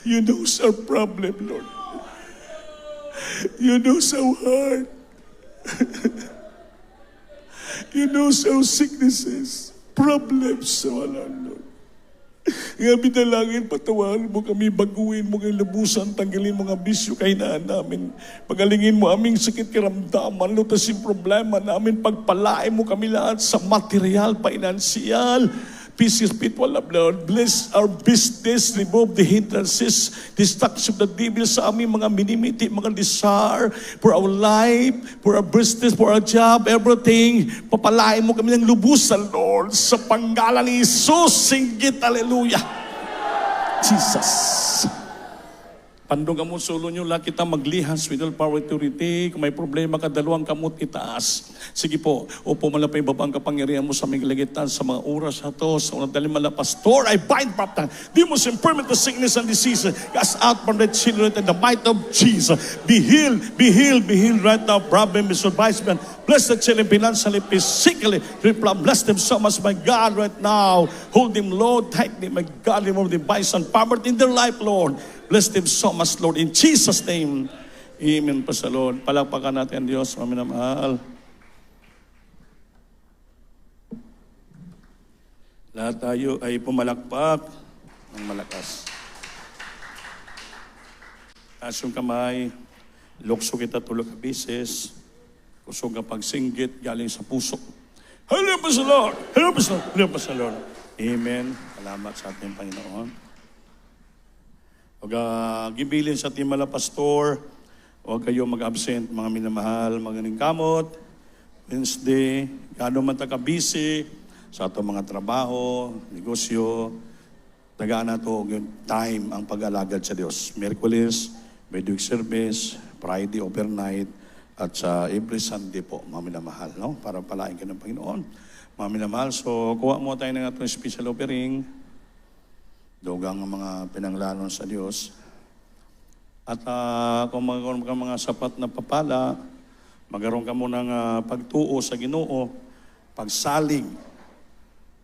You know our problem, Lord. You know our heart. You know our sicknesses, problems, Lord. Nga binalangin, patawarin mo kami, baguhin mo kay lubusan, tanggalin mga bisyo kahinaan namin. Pagalingin mo aming sakit karamdaman, lutasin problema namin, pagpalain mo kami lahat sa material, financial, peace, spiritual love, Lord. Bless our business, remove the hindrances, distraction of the devil sa aming mga minimiti, mga desire for our life, for our business, for our job, everything. Papalain mo kami ng lubusan, Lord, sa panggalan ni Jesus. Singgit, hallelujah. Jesus. Pandong kamot sulo nyo lang kita maglihas with all power authority. Kung may problema ka, dalawang kamot itaas. Sige po, upo malapay babang kapangyarihan mo sa aming kalagitan sa mga oras na to. Sa unang dalim mala, Pastor, I bind prophet. Demons infirmity, sickness and disease. Cast out from the children in the might of Jesus. Be healed, be healed, be healed right now. Problem is advisement. Bless the children financially, physically. Bless them so much, my God, right now. Hold them, Lord, tightly, my God. Remove the vice and poverty in their life, Lord. Bless them so much, Lord. In Jesus' name, amen po sa Lord. Palakpakan natin ang Diyos, mga minamahal. Lahat tayo ay pumalakpak ng malakas. Taas yung kamay, lukso kita tulog ka bises, kusog ka pagsinggit, galing sa puso. Hallelujah po sa Lord! Hallelujah po sa Lord! Hallelujah po sa Lord! Amen. Salamat sa ating Panginoon. Huwag gibilin sa ating mga pastor, huwag kayo mag-absent, mga minamahal, magaling kamot, Wednesday, gano'n man busy sa atong mga trabaho, negosyo, tagaan na to yung time ang pag-alagad sa Diyos. Merkulis, midweek service, Friday overnight, at sa every Sunday po, mga minamahal, no? Para palain ka ng Panginoon. Mga minamahal, so kuha mo tayo ng atong special offering, dugang mga pinanglanon sa Diyos. At kung magkaroon ka mga sapat na papala, magkaroon ka mo ng pagtuo sa Ginoo, pagsalig,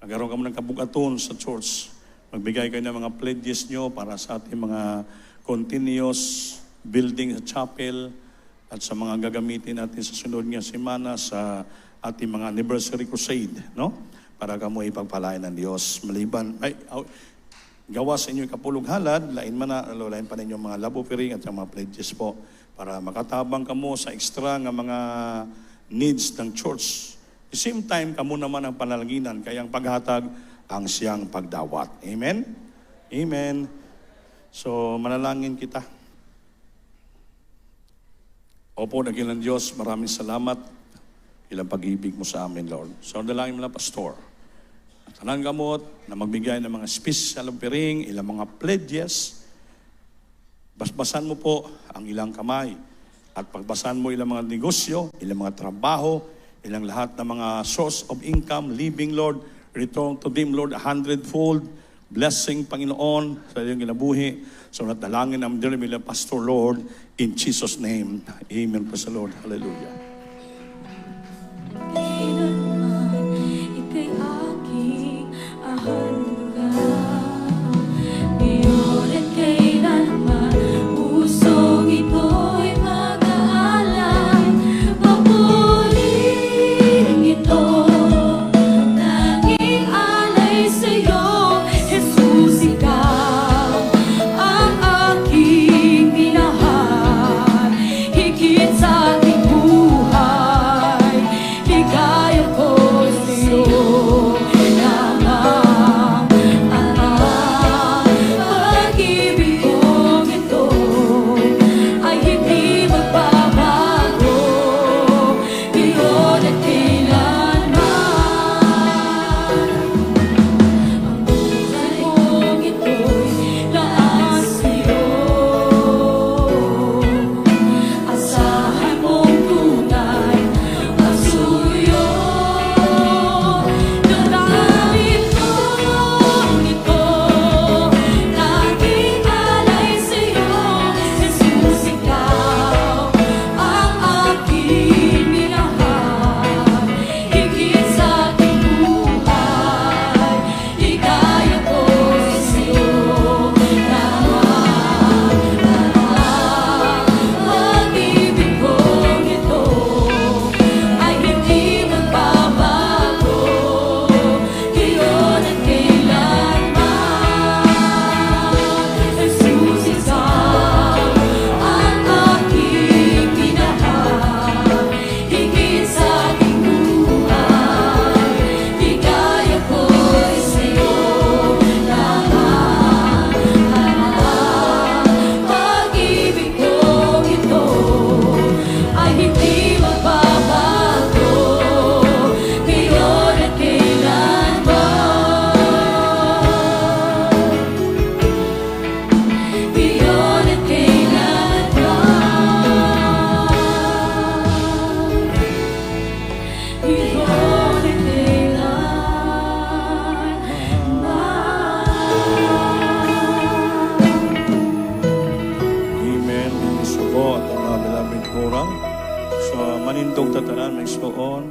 magkaroon ka mo ng kabugaton sa church, magbigay kayo ng mga pledges nyo para sa ating mga continuous building sa chapel at sa mga gagamitin natin sa sunod nga semana sa ating mga anniversary crusade, no? Para kamo ipagpalain ng Diyos. Maliban, gawa sa inyong kapulog halad, lain pa ninyong mga love offering at mga pledges po para makatabang kamo sa extra nga mga needs ng church. At the same time, kamo naman ang panalangginan, kaya ang paghatag ang siyang pagdawat. Amen? Amen. So, manalangin kita. Opo, nagilang Diyos, maraming salamat ilang pag-ibig mo sa amin, Lord. So, dalangin mo na, Pastor. Tanang gamot na magbigay ng mga special offering, ilang mga pledges. Basbasan mo po ang ilang kamay. At pagbasan mo ilang mga negosyo, ilang mga trabaho, ilang lahat ng mga source of income, living, Lord. Return to them, Lord, 100-fold. Blessing, Panginoon, sa iyong ginabuhi. So, natalangin ang dear nila, Pastor, Lord, in Jesus' name. Amen po sa Lord. Hallelujah. Higit sa ating buhay. pastoral. So, manindog ta tanan, may on.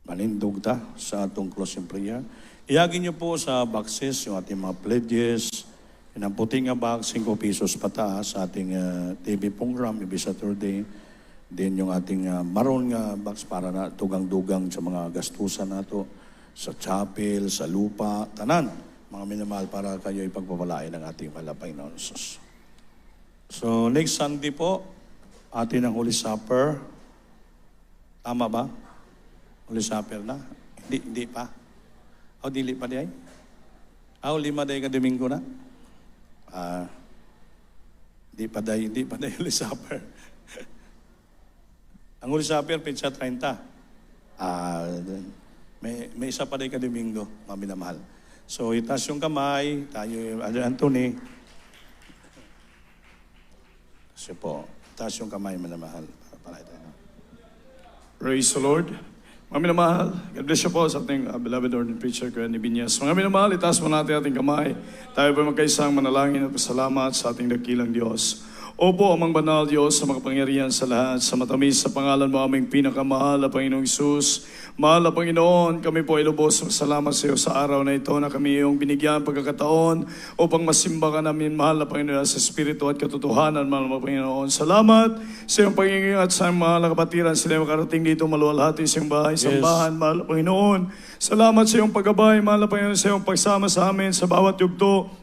Manindog ta sa atong closing prayer. Iyagin niyo po sa boxes yung ating mga pledges. Yan ang puting nga box, 5 pesos pataas sa ating TV program every Saturday. Then yung ating maroon nga box para na tugang-dugang sa mga gastusan nato sa chapel, sa lupa, tanan. Mga minamahal para kayo ipagpapalain ng ating malapay na Diyos. So next Sunday po, atin ang Holy Supper. Tama ba? Holy Supper na? Hindi pa. O dili pa di ay? O 5 day ka Domingo na? Hindi pa day Holy Supper. Ang Holy Supper, Petsa 30. May isa pa day ka Domingo, mga minamahal. So, itaas yung kamay, tayo, Anthony. Kasi po, itaas yung kamay, minamahal. Para tayo. Praise the Lord. Mga minamahal, God bless you po sa ating beloved Lord and Preacher, Kuya Nibinyas. Mga minamahal, itaas mo natin ating kamay. Tayo po magkaisang manalangin at pasalamat sa ating dakilang Diyos. Opo, amang banal Diyos, sa makapangyarihan sa lahat, sa matamis sa pangalan mo aming pinakamahal na Panginoong Isus. Mahal na Panginoon, kami po ay lubos salamat sa iyo sa araw na ito na kami iyong binigyan pagkakataon upang masimba ka namin, mahal na Panginoon, sa Espiritu at katotohanan, mahal na Panginoon. Salamat sa iyong pag-iingat sa mahal na kapatiran, sila makarating dito maluwalhati sa iyong bahay, sa bahan, mahal na Panginoon. Salamat sa iyong paggabay, mahal na Panginoon, sa iyong pagsama sa amin sa bawat yugto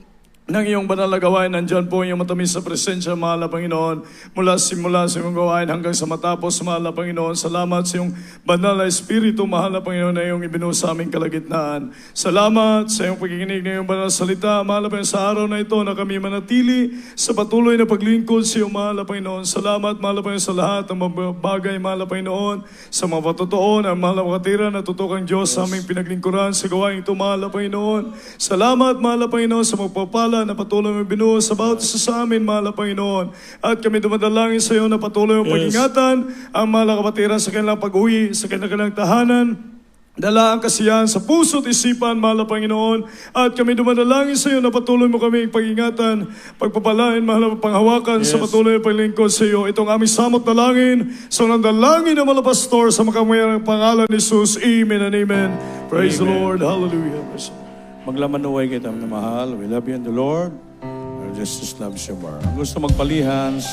ng iyong banal na gawain. Nandyan po iyong matamis sa presensya, mahal na Panginoon, mula simula sa iyong gawain hanggang sa matapos, mahal na Panginoon. Salamat sa iyong banal na Espiritu, mahal na Panginoon, na iyong ibinuo sa aming kalagitnaan. Salamat sa iyong pagkikinig ng iyong banal na salita, mahal na Panginoon, sa araw na ito na kami manatili sa patuloy na paglingkod sa iyong, mahal na Panginoon. Salamat, mahal na Panginoon, sa lahat ng mga bagay, mahal na Panginoon, sa mga patotoo na mahal na makatira na tutukang Diyos sa aming pinaglingkuran sa gawain ito, mahal na Panginoon. Salamat, mahal na Panginoon, sa magpapala na patuloy mo binuo sa bawat isa sa amin, mahal na Panginoon. At kami dumadalangin sa iyo na patuloy mo pag-ingatan ang mahal na kapatiran sa kanilang pag-uwi, sa kanilang tahanan. Dala ang kasiyahan sa puso't isipan, mahal na Panginoon. At kami dumadalangin sa iyo na patuloy mo kami pag-ingatan, pagpapalain, mahal na panghawakan sa patuloy na paglingkod sa iyo. Itong aming samot na langin, sa nandalangin ng mga pastor sa makamayarang pangalan ni Jesus. Amen and amen. Praise the Lord. Hallelujah. Maglaman-uway kita na mahal. We love you in the Lord. Our Jesus loves you more. Ang gusto magpalihans,